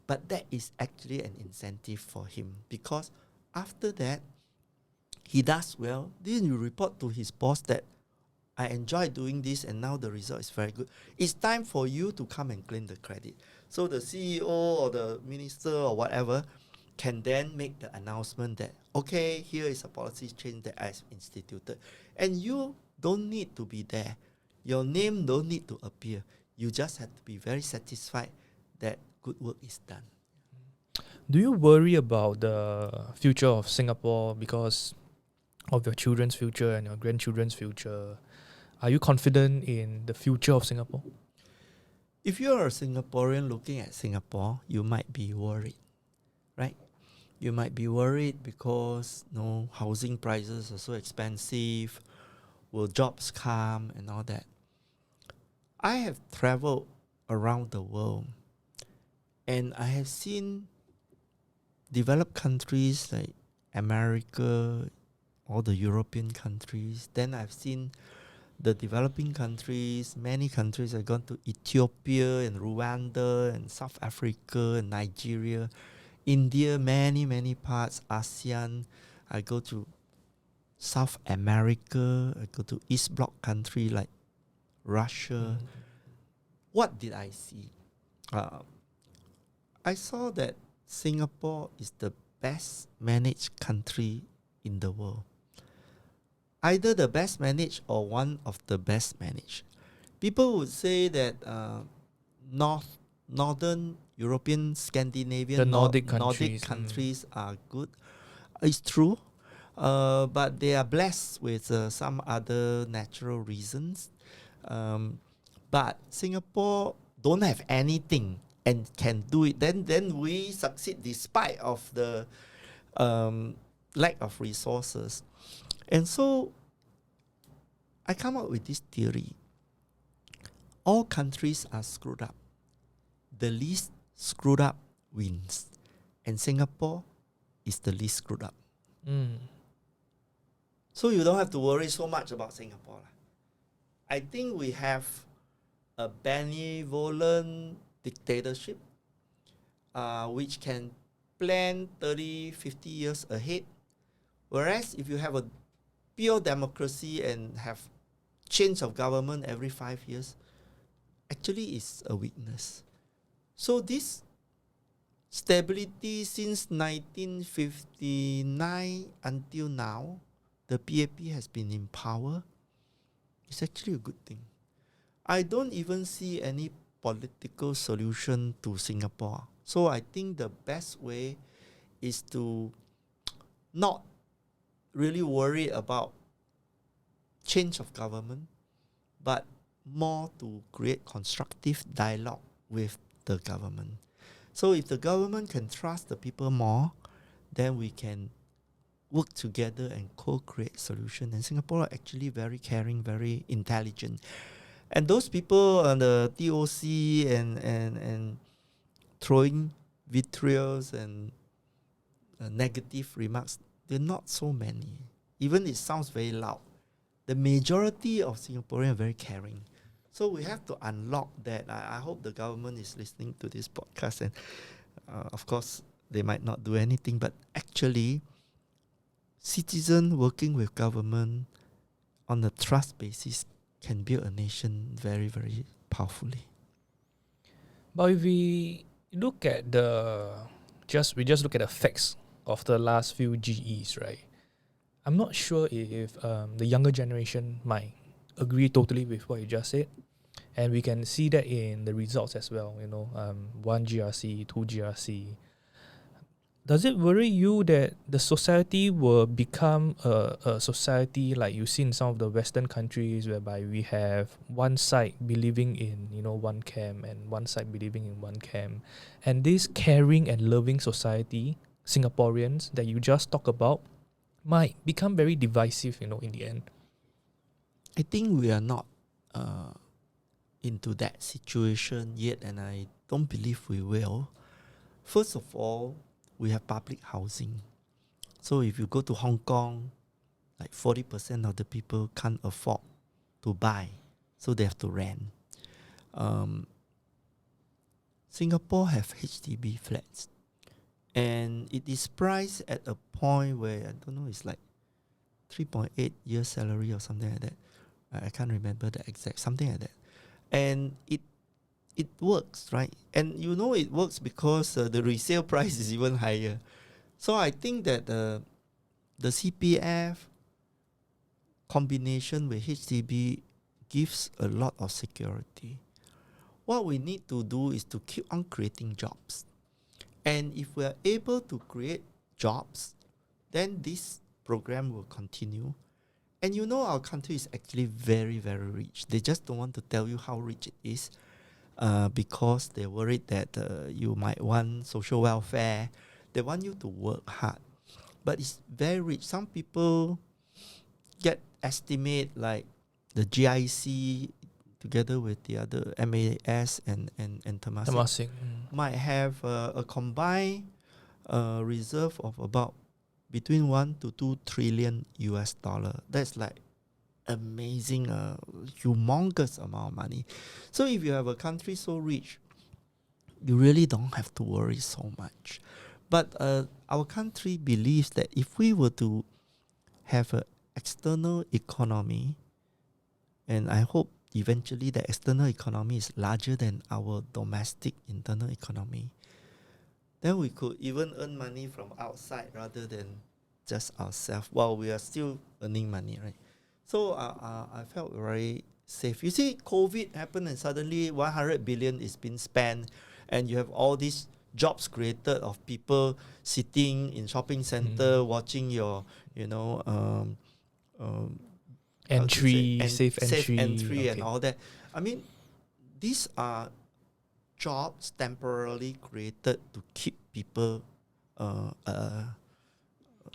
But that is actually an incentive for him, because after that, he does well. Then you report to his boss that I enjoy doing this and now the result is very good. It's time for you to come and claim the credit. So the CEO or the minister or whatever can then make the announcement that, okay, here is a policy change that I've instituted. And you don't need to be there. Your name don't need to appear. You just have to be very satisfied that good work is done. Do you worry about the future of Singapore because of your children's future and your grandchildren's future? Are you confident in the future of Singapore? If you're a Singaporean looking at Singapore, you might be worried, right? You might be worried because housing prices are so expensive. Will jobs come and all that? I have traveled around the world, And I have seen developed countries like America, all the European countries. Then I've seen the developing countries, many countries. I've gone to Ethiopia and Rwanda and South Africa and Nigeria, India, many parts, ASEAN. I go to South America. I go to East Bloc country like Russia. What did I see? I saw that Singapore is the best managed country in the world. Either the best managed or one of the best managed. People would say that Northern European, Scandinavian, The Nordic Nordic countries, countries are good. It's true, but they are blessed with some other natural reasons. But Singapore don't have anything and can do it. Then we succeed despite of the lack of resources. And so I come up with this theory. All countries are screwed up. The least screwed up wins. And Singapore is the least screwed up. So you don't have to worry so much about Singapore. I think we have a benevolent dictatorship which can plan 30, 50 years ahead. Whereas if you have a pure democracy and have change of government every 5 years, actually is a weakness. So this stability since 1959 until now, the PAP has been in power. It's actually a good thing. I don't even see any political solution to Singapore. So I think the best way is to not really worry about change of government, but more to create constructive dialogue with the government. So if the government can trust the people more, then we can work together and co-create solution. And Singapore are actually very caring, very intelligent. And those people on the TOC and throwing vitriol and negative remarks, they're not so many. Even it sounds very loud. The majority of Singaporeans are very caring. So we have to unlock that. I hope the government is listening to this podcast. And of course, they might not do anything. But actually, citizens working with government on a trust basis can build a nation very, very powerfully. But if we look at we just look at the facts of the last few GEs, right? I'm not sure if the younger generation might agree totally with what you just said. And we can see that in the results as well, 1 GRC, 2 GRC. Does it worry you that the society will become a society like you see in some of the Western countries, whereby we have one side believing in, one camp and one side believing in one camp, and this caring and loving society, Singaporeans, that you just talk about, might become very divisive, in the end? I think we are not into that situation yet, and I don't believe we will. First of all, we have public housing. So if you go to Hong Kong, like 40% of the people can't afford to buy, so they have to rent. Singapore have HDB flats, and it is priced at a point where, I don't know, it's like 3.8 years salary or something like that. I can't remember the exact, something like that. And it works, right? And it works because the resale price is even higher. So I think that the CPF combination with HDB gives a lot of security. What we need to do is to keep on creating jobs. And if we are able to create jobs, then this program will continue. And our country is actually very, very rich. They just don't want to tell you how rich it is because they're worried that you might want social welfare. They want you to work hard. But it's very rich. Some people get estimate like the GIC together with the other MAS and Temasek, Temasek. might have a combined reserve of about between 1 to 2 trillion US dollar. That's like amazing, humongous amount of money. So if you have a country so rich, you really don't have to worry so much. But our country believes that if we were to have an external economy, and I hope eventually the external economy is larger than our domestic internal economy, then we could even earn money from outside rather than just ourselves while we are still earning money, right? So I felt very safe. You see, COVID happened and suddenly 100 billion is being spent, and you have all these jobs created of people sitting in shopping center watching your, Entry, safe safe entry. entry and Okay. all that. I mean, these are jobs temporarily created to keep people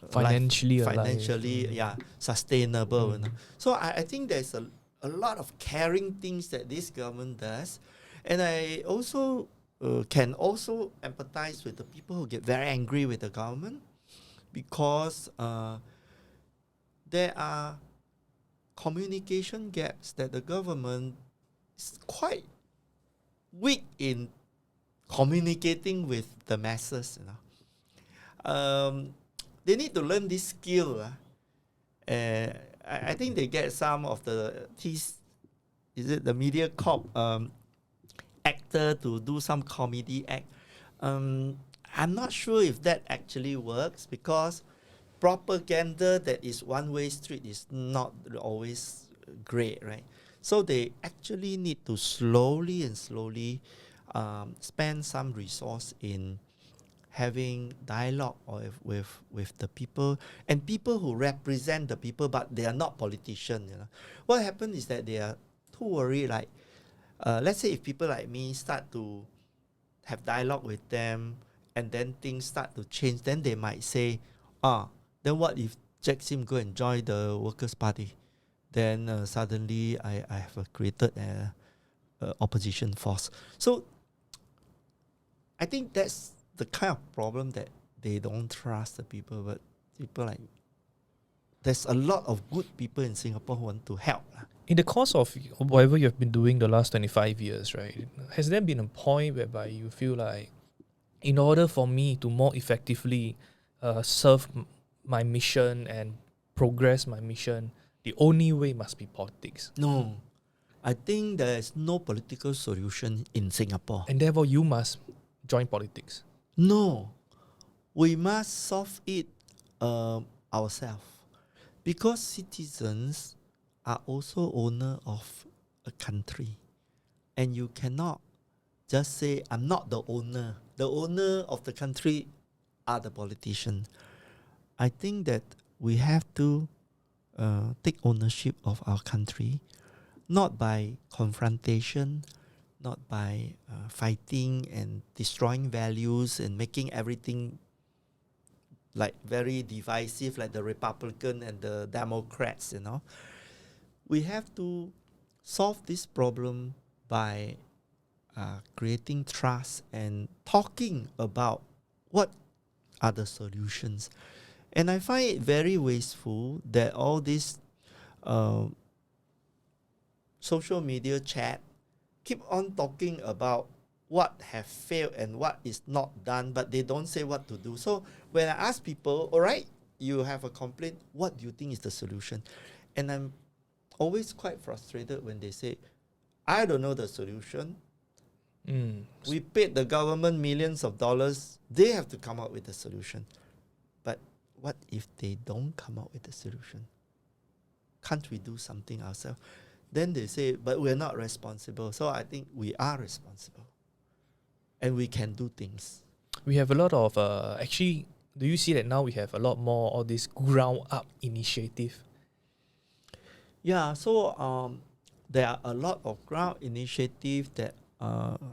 Financially alive. financially sustainable. So I think there's a lot of caring things that this government does, and I also can also empathize with the people who get very angry with the government because there are communication gaps that the government is quite weak in communicating with the masses. They need to learn this skill. I think they get some of the the media corp actor to do some comedy act. I'm not sure if that actually works because propaganda that is one-way street is not always great, right? So they actually need to slowly spend some resource in having dialogue with the people and people who represent the people, but they are not politicians. What happens is that they are too worried. Like, let's say if people like me start to have dialogue with them, and then things start to change, then they might say, then what if Jects go and join the Workers' Party? Then suddenly I have created an opposition force. So I think that's the kind of problem that they don't trust the people, but people like, there's a lot of good people in Singapore who want to help. In the course of whatever you've been doing the last 25 years, right, has there been a point whereby you feel like, in order for me to more effectively serve my mission and progress my mission, the only way must be politics? No, I think there's no political solution in Singapore. And therefore, you must join politics. No, we must solve it ourselves, because citizens are also owner of a country, and you cannot just say, I'm not the owner. The owner of the country are the politicians. I think that we have to take ownership of our country, not by confrontation, not by fighting and destroying values and making everything like very divisive, like the Republican and the Democrats. We have to solve this problem by creating trust and talking about what are the solutions. And I find it very wasteful that all this social media chat keep on talking about what have failed and what is not done, but they don't say what to do. So when I ask people, all right, you have a complaint, what do you think is the solution? And I'm always quite frustrated when they say, I don't know the solution. We paid the government millions of dollars. They have to come up with the solution. But what if they don't come up with the solution? Can't we do something ourselves? Then they say, but we're not responsible. So I think we are responsible. And we can do things. We have a lot of, actually, do you see that now we have a lot more all this ground up initiative? Yeah, so there are a lot of ground initiatives that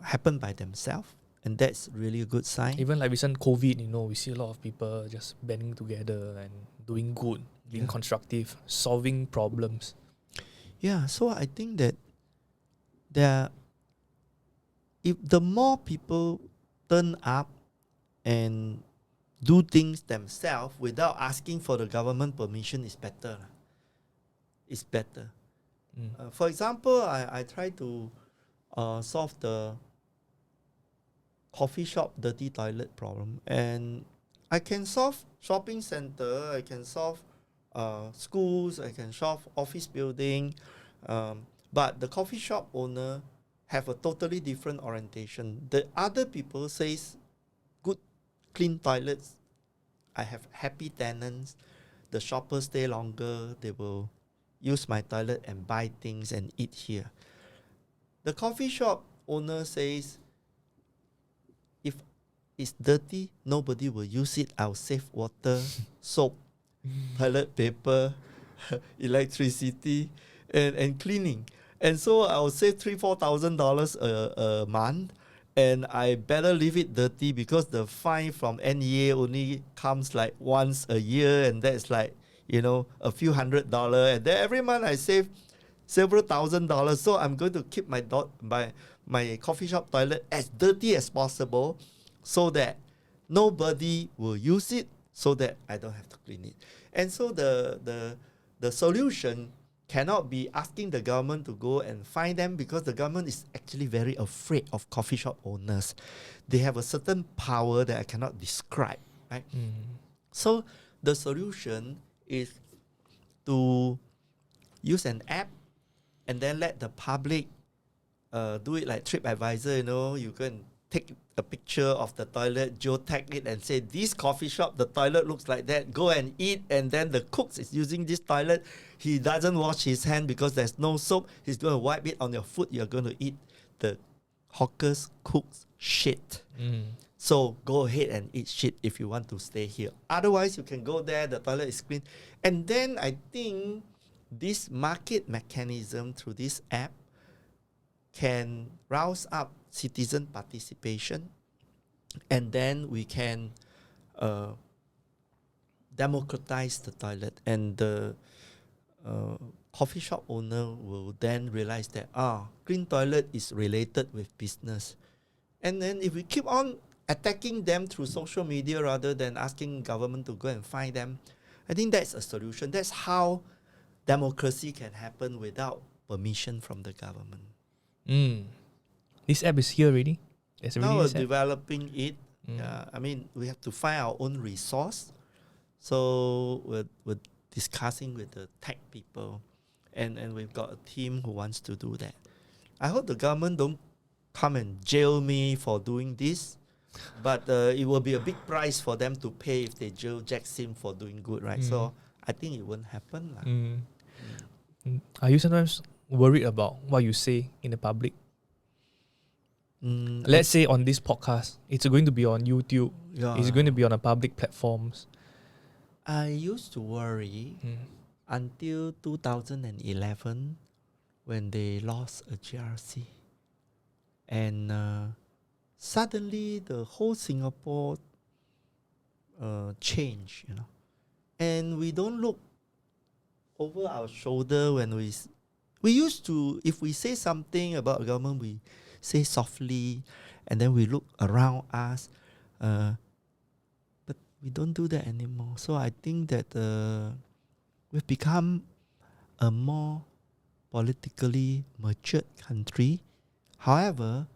happen by themselves. And that's really a good sign. Even like recent COVID, we see a lot of people just banding together and doing good, being constructive, solving problems. Yeah, so I think that if the more people turn up and do things themselves without asking for the government permission, is better. It's better. For example, I try to solve the coffee shop dirty toilet problem, and I can solve shopping center, I can solve schools, I can solve office building, but the coffee shop owner have a totally different orientation. The other people says good clean toilets, I have happy tenants, the shoppers stay longer, they will use my toilet and buy things and eat here. The coffee shop owner says, if it's dirty, nobody will use it. I'll save water, soap, toilet paper, electricity, and cleaning. And so I'll save $3,000-4,000 a month. And I better leave it dirty because the fine from NEA only comes like once a year, and that's like, a few $100. And then every month I save several $1,000s. So I'm going to keep my coffee shop toilet as dirty as possible so that nobody will use it, so that I don't have to clean it. And so the solution cannot be asking the government to go and fine them, because the government is actually very afraid of coffee shop owners. They have a certain power that I cannot describe, right? So the solution is to use an app and then let the public do it like TripAdvisor. You go and take a picture of the toilet, geotag it, and say, this coffee shop, the toilet looks like that, go and eat. And then the cook is using this toilet, he doesn't wash his hand because there's no soap, he's going to wipe it on your foot, you're going to eat the hawker's cook's shit. So go ahead and eat shit if you want to stay here. Otherwise, you can go there, the toilet is clean. And then I think this market mechanism through this app can rouse up citizen participation, and then we can democratize the toilet, and the coffee shop owner will then realize that clean toilet is related with business. And then if we keep on attacking them through social media rather than asking government to go and find them, I think that's a solution. That's how democracy can happen without permission from the government. This app is here already. Now we're developing it. We have to find our own resource. So we're discussing with the tech people, and we've got a team who wants to do that. I hope the government don't come and jail me for doing this, but it will be a big price for them to pay if they jail Maxim for doing good, right? So I think it won't happen. Are you sometimes worried about what you say in the public? Let's say on this podcast, it's going to be on YouTube. It's going to be on a public platforms. I used to worry until 2011 when they lost a GRC. And suddenly the whole Singapore changed, And we don't look over our shoulder when we used to, if we say something about government, we say softly, and then we look around us. But we don't do that anymore. So I think that we've become a more politically matured country. However,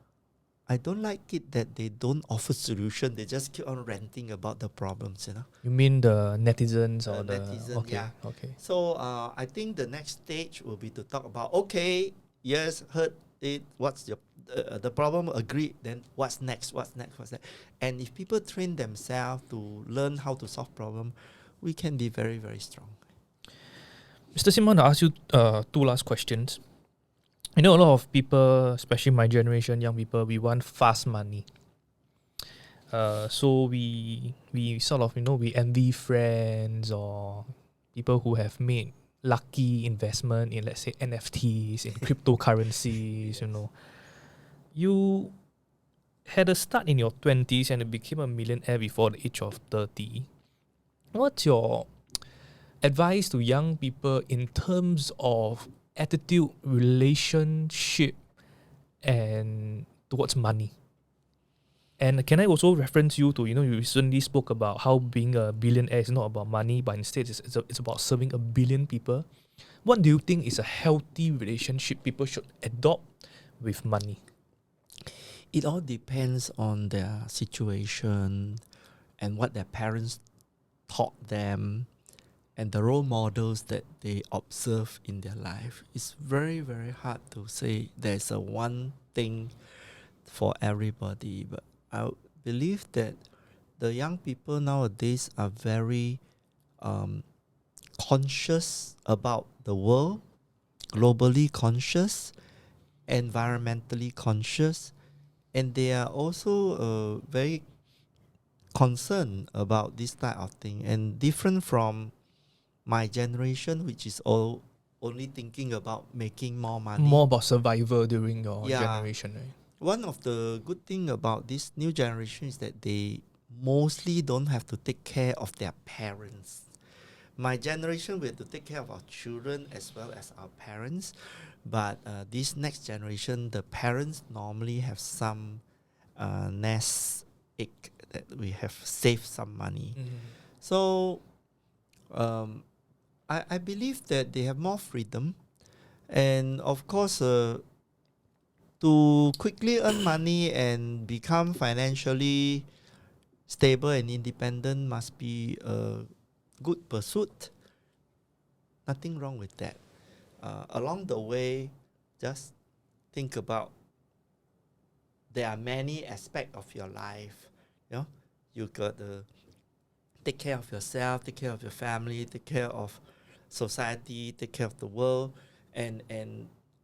I don't like it that they don't offer solution. They just keep on ranting about the problems, You mean the netizens or the netizens? Okay, yeah. Okay. So I think the next stage will be to talk about, okay, yes, heard it. What's your the problem? Agreed. Then what's next? What's next? And if people train themselves to learn how to solve problem, we can be very, very strong. Mr. Sim, I want to ask you two last questions. A lot of people, especially my generation, young people, we want fast money. So we sort of, we envy friends or people who have made lucky investment in, let's say, NFTs, in cryptocurrencies, You had a start in your 20s and you became a millionaire before the age of 30. What's your advice to young people in terms of attitude, relationship and towards money. And can I also reference you to, you recently spoke about how being a billionaire is not about money, but instead it's about serving a billion people. What do you think is a healthy relationship people should adopt with money? It all depends on their situation and what their parents taught them and the role models that they observe in their life. It's very, very hard to say there's a one thing for everybody, but I believe that the young people nowadays are very conscious about the world, globally conscious, environmentally conscious, and they are also very concerned about this type of thing, and different from my generation, which is only thinking about making more money. More about survival during your Yeah. generation, right? One of the good thing about this new generation is that they mostly don't have to take care of their parents. My generation, we have to take care of our children as well as our parents. But this next generation, the parents normally have some nest egg that we have saved some money. So I believe that they have more freedom. And of course, to quickly earn money and become financially stable and independent must be a good pursuit. Nothing wrong with that. Along the way, just think about there are many aspects of your life. You got to take care of yourself, take care of your family, take care of society, take care of the world, and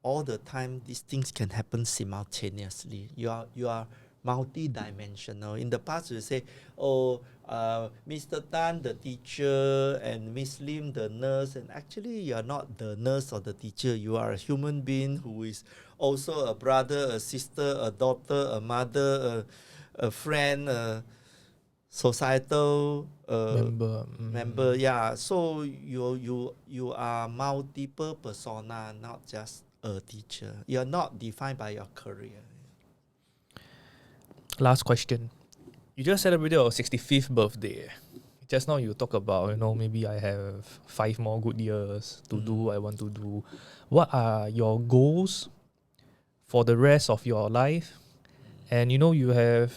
all the time these things can happen simultaneously. You are multi-dimensional. In the past, you say, Mr. Tan, the teacher, and Miss Lim, the nurse, and actually you are not the nurse or the teacher. You are a human being who is also a brother, a sister, a daughter, a mother, a friend, a societal member. Yeah. So you are multiple persona, not just a teacher. You're not defined by your career. Last question. You just celebrated your 65th birthday. Just now you talk about, maybe I have 5 more good years to do what I want to do. What are your goals for the rest of your life? And you have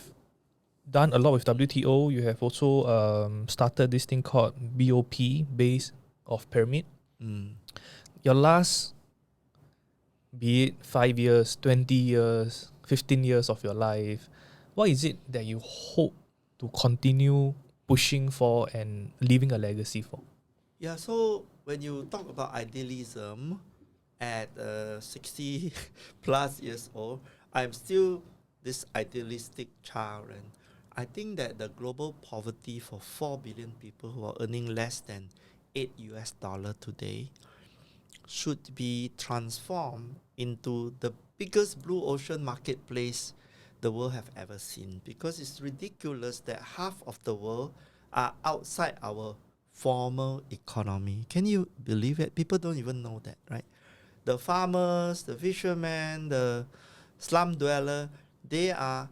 done a lot with WTO. You have also started this thing called BOP, Base of Pyramid. Your last, be it 5 years, 20 years, 15 years of your life, what is it that you hope to continue pushing for and leaving a legacy for? Yeah, so when you talk about idealism at 60 plus years old, I'm still this idealistic child, and I think that the global poverty for 4 billion people who are earning less than $8 today should be transformed into the biggest blue ocean marketplace the world have ever seen, because it's ridiculous that half of the world are outside our formal economy. Can you believe it? People don't even know that, right? The farmers, the fishermen, the slum dweller, they are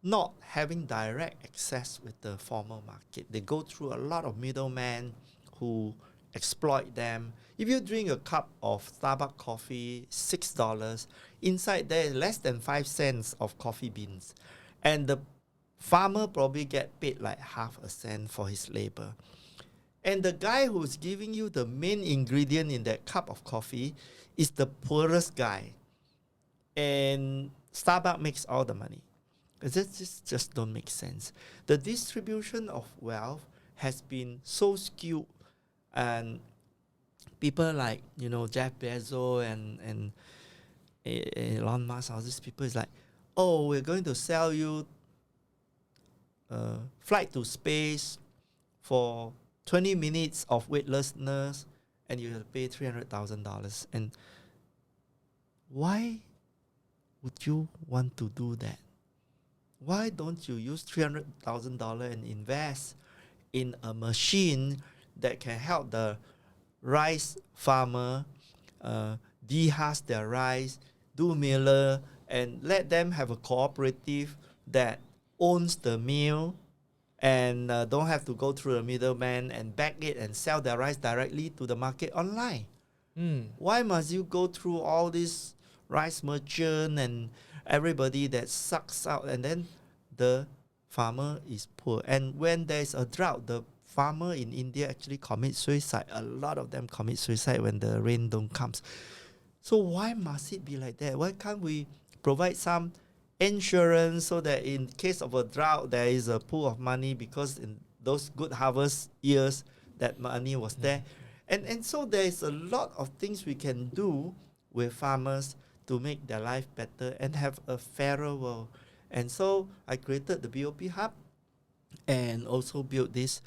not having direct access with the formal market. They go through a lot of middlemen who exploit them. If you drink a cup of Starbucks coffee, $6, inside there is less than 5 cents of coffee beans. And the farmer probably get paid like half a cent for his labor. And the guy who's giving you the main ingredient in that cup of coffee is the poorest guy. And Starbucks makes all the money. This just don't make sense. The distribution of wealth has been so skewed, and people like Jeff Bezos and Elon Musk, all these people is like, oh, we're going to sell you flight to space for 20 minutes of weightlessness, and you have to pay $300,000. And why would you want to do that? Why don't you use $300,000 and invest in a machine that can help the rice farmer dehusk their rice, do miller, and let them have a cooperative that owns the mill and don't have to go through a middleman and bag it and sell their rice directly to the market online. Why must you go through all this rice merchant and everybody that sucks out, and then the farmer is poor? And when there's a drought, the farmer in India actually commit suicide. A lot of them commit suicide when the rain don't comes. So why must it be like that? Why can't we provide some insurance so that in case of a drought, there is a pool of money, because in those good harvest years, that money was there. And so there is a lot of things we can do with farmers to make their life better and have a fairer world. And so I created the BOP Hub and also built this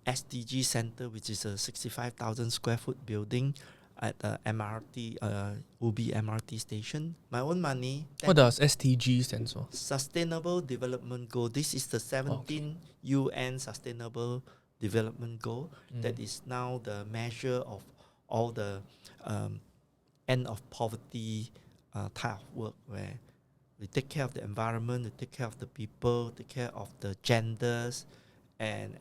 SDG Center, which is a 65,000 square foot building at the MRT, Ubi MRT station. My own money. What does STG stand for? Sustainable Development Goal. This is the 17 UN Sustainable Development Goal that is now the measure of all the end of poverty type of work, where we take care of the environment, we take care of the people, take care of the genders, and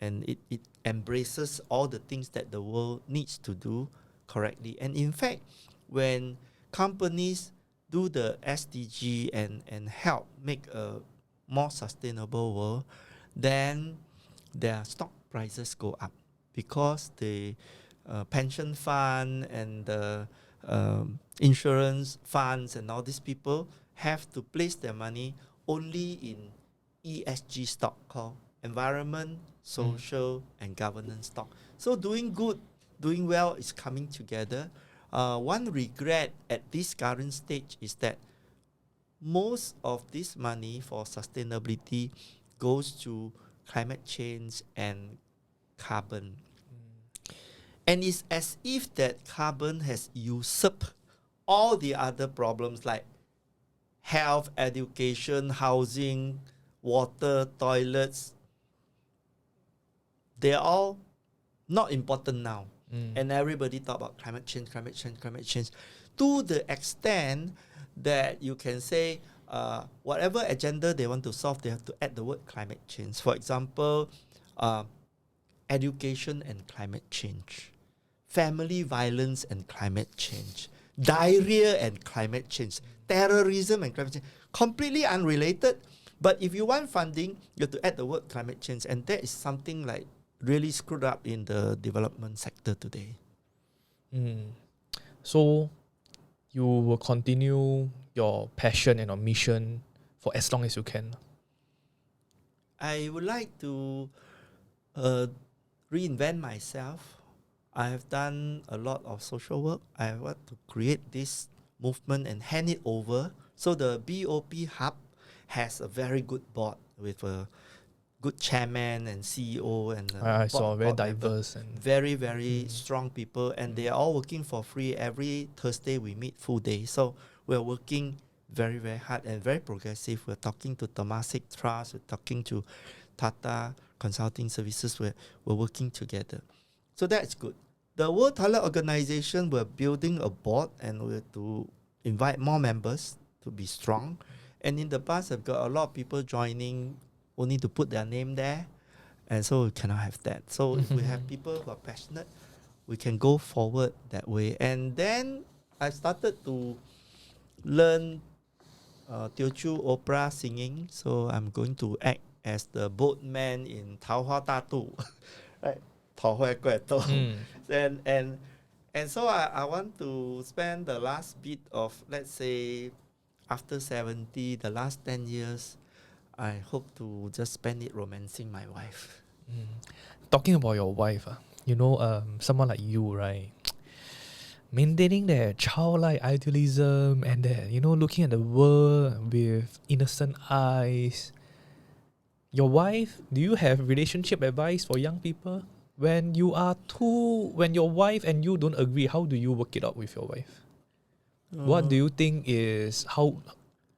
it embraces all the things that the world needs to do correctly. And in fact, when companies do the SDG and help make a more sustainable world, then their stock prices go up, because the pension fund and the insurance funds and all these people have to place their money only in ESG stock, called environment, social, and governance stock. So doing good, doing well is coming together. One regret at this current stage is that most of this money for sustainability goes to climate change and carbon. And it's as if that carbon has usurped all the other problems like health, education, housing, water, toilets. They're all not important now. And everybody talk about climate change, to the extent that you can say whatever agenda they want to solve, they have to add the word climate change. For example, education and climate change, family violence and climate change, diarrhea and climate change, terrorism and climate change, completely unrelated. But if you want funding, you have to add the word climate change, and that is something like really screwed up in the development sector today. So you will continue your passion and your mission for as long as you can. I would like to reinvent myself. I have done a lot of social work. I want to create this movement and hand it over. So the BOP Hub has a very good board with a good chairman and CEO, and I saw very board member. diverse and Very strong people, and they are all working for free. Every Thursday we meet full day. So we're working very hard and very progressive. We're talking to Temasek Trust, we're talking to Tata Consulting Services, we're working together. So that's good. The World Toilet Organization, we're building a board and we're to invite more members to be strong. And in the past, I've got a lot of people joining only to put their name there. And so we cannot have that. So if we have people who are passionate, we can go forward that way. And then I started to learn Teochew opera singing. So I'm going to act as the boatman in Tao Hua Da Tu, right? Tao Hua Gui Tu. And so I want to spend the last bit of, let's say, after 70, the last 10 years, I hope to just spend it romancing my wife. Talking about your wife, someone like you, right? Maintaining that childlike idealism and that, looking at the world with innocent eyes. Your wife, do you have relationship advice for young people? When your wife and you don't agree, how do you work it out with your wife? What do you think is how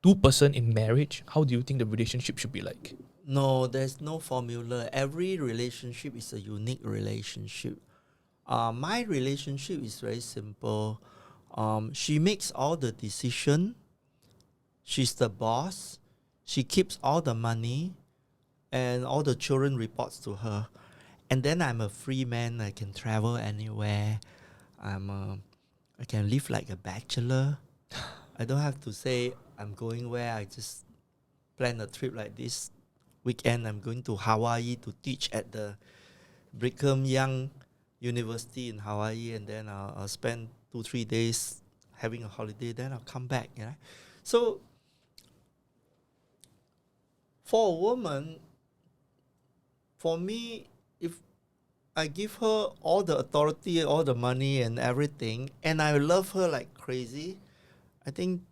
two person in marriage, how do you think the relationship should be like? No, there's no formula. Every relationship is a unique relationship. My relationship is very simple. She makes all the decision, she's the boss. She keeps all the money, and all the children reports to her. And then I'm a free man. I can travel anywhere. I can live like a bachelor. I don't have to say I'm going where. I just plan a trip like this weekend. I'm going to Hawaii to teach at the Brigham Young University in Hawaii, and then I'll spend 2-3 days having a holiday. Then I'll come back. You know? So for a woman, for me, if I give her all the authority, all the money and everything, and I love her like crazy, I think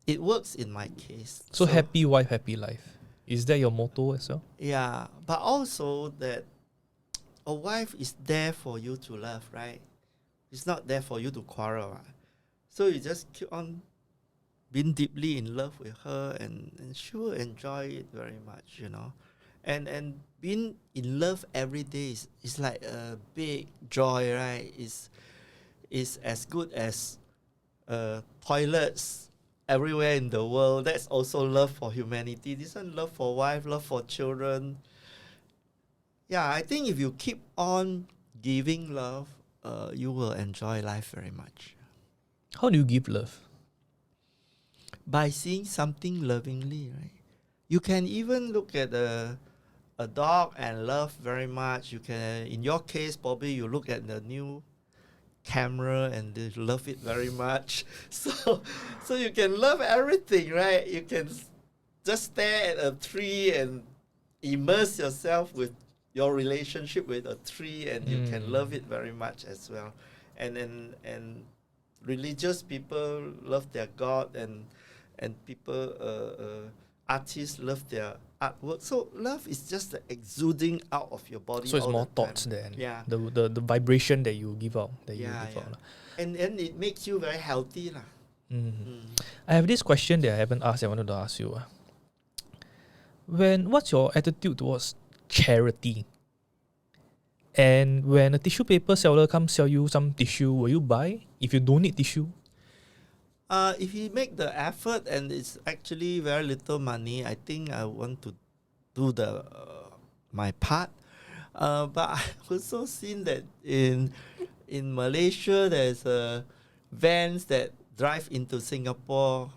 it works in my case. So happy wife, happy life. Is that your motto as well? Yeah, but also that a wife is there for you to love, right? It's not there for you to quarrel. Right? So you just keep on being deeply in love with her, and she will enjoy it very much, you know. And being in love every day is like a big joy, right? Is as good as toilets everywhere in the world. That's also love for humanity. This one, love for wife, love for children. Yeah, I think if you keep on giving love, you will enjoy life very much. How do you give love? By seeing something lovingly, right? You can even look at a dog and love very much. You can, in your case, probably you look at the new camera and they love it very much. So you can love everything, right? You can just stare at a tree and immerse yourself with your relationship with a tree, and you can love it very much as well. And religious people love their God, and people artists love their artwork. So love is just the exuding out of your body. So it's all more the thoughts time. than The the vibration that you give out. And it makes you very healthy. I have this question that I haven't asked. I wanted to ask you. What's your attitude towards charity? And when a tissue paper seller comes sell you some tissue, will you buy if you don't need tissue? If you make the effort and it's actually very little money, I think I want to do the my part. But I also seen that in Malaysia there's vans that drive into Singapore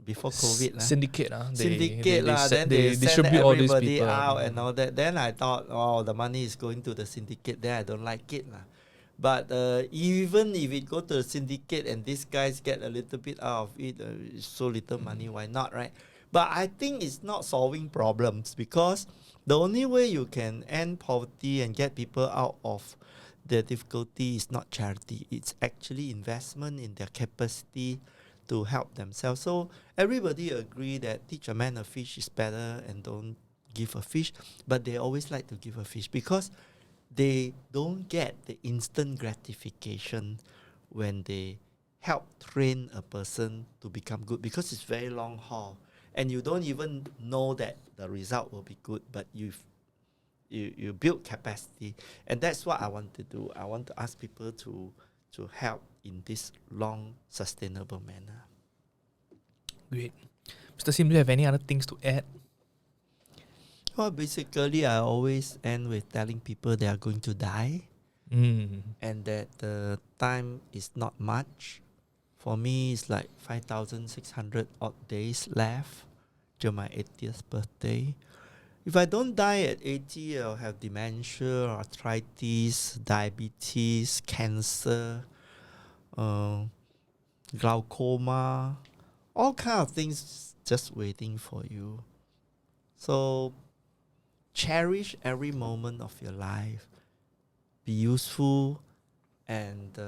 before COVID. Syndicate. Then they send distribute all these everybody people out and all that. Then I thought, oh, the money is going to the syndicate. Then I don't like it. But even if it go to the syndicate and these guys get a little bit out of it, it's so little money, why not, right? But I think it's not solving problems, because the only way you can end poverty and get people out of their difficulty is not charity. It's actually investment in their capacity to help themselves. So everybody agree that teach a man a fish is better and don't give a fish, but they always like to give a fish because they don't get the instant gratification when they help train a person to become good, because it's very long haul and you don't even know that the result will be good, but you build capacity. And that's what I want to do. I want to ask people to help in this long sustainable manner. Great. Mr. Sim, do you have any other things to add? Well, basically, I always end with telling people they are going to die and that the time is not much. For me, it's like 5,600 odd days left till my 80th birthday. If I don't die at 80, I'll have dementia, arthritis, diabetes, cancer, glaucoma, all kind of things just waiting for you. So cherish every moment of your life. Be useful and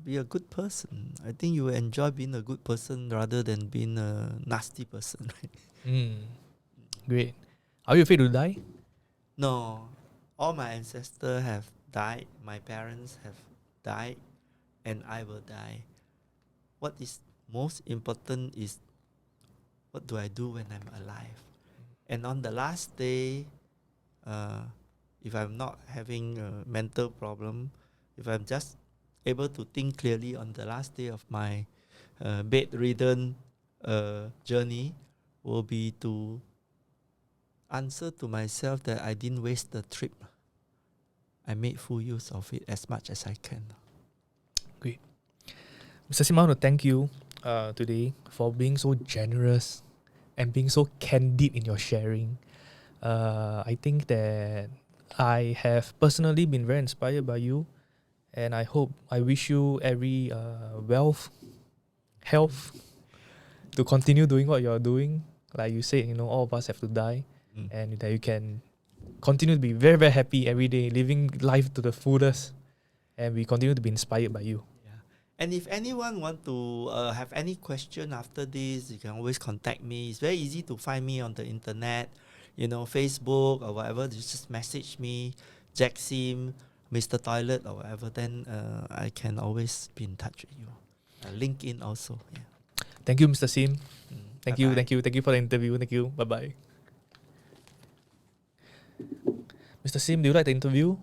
be a good person. I think you will enjoy being a good person rather than being a nasty person. Great. Are you afraid to die? No. All my ancestors have died. My parents have died. And I will die. What is most important is, what do I do when I'm alive? And on the last day, if I'm not having a mental problem, if I'm just able to think clearly on the last day of my bedridden journey will be to answer to myself that I didn't waste the trip. I made full use of it as much as I can. Great. Mr. Sim, I want to thank you today for being so generous and being so candid in your sharing. I think that I have personally been very inspired by you, and I wish you every wealth, health to continue doing what you're doing. Like you said, all of us have to die, and that you can continue to be very, very happy every day, living life to the fullest, and we continue to be inspired by you. And if anyone want to have any question after this, you can always contact me. It's very easy to find me on the internet, Facebook or whatever. Just message me, Jects, Mr. Toilet or whatever. Then I can always be in touch with you. LinkedIn also. Yeah. Thank you, Mr. Sim. Thank you for the interview. Thank you. Bye-bye. Mr. Sim, do you like the interview?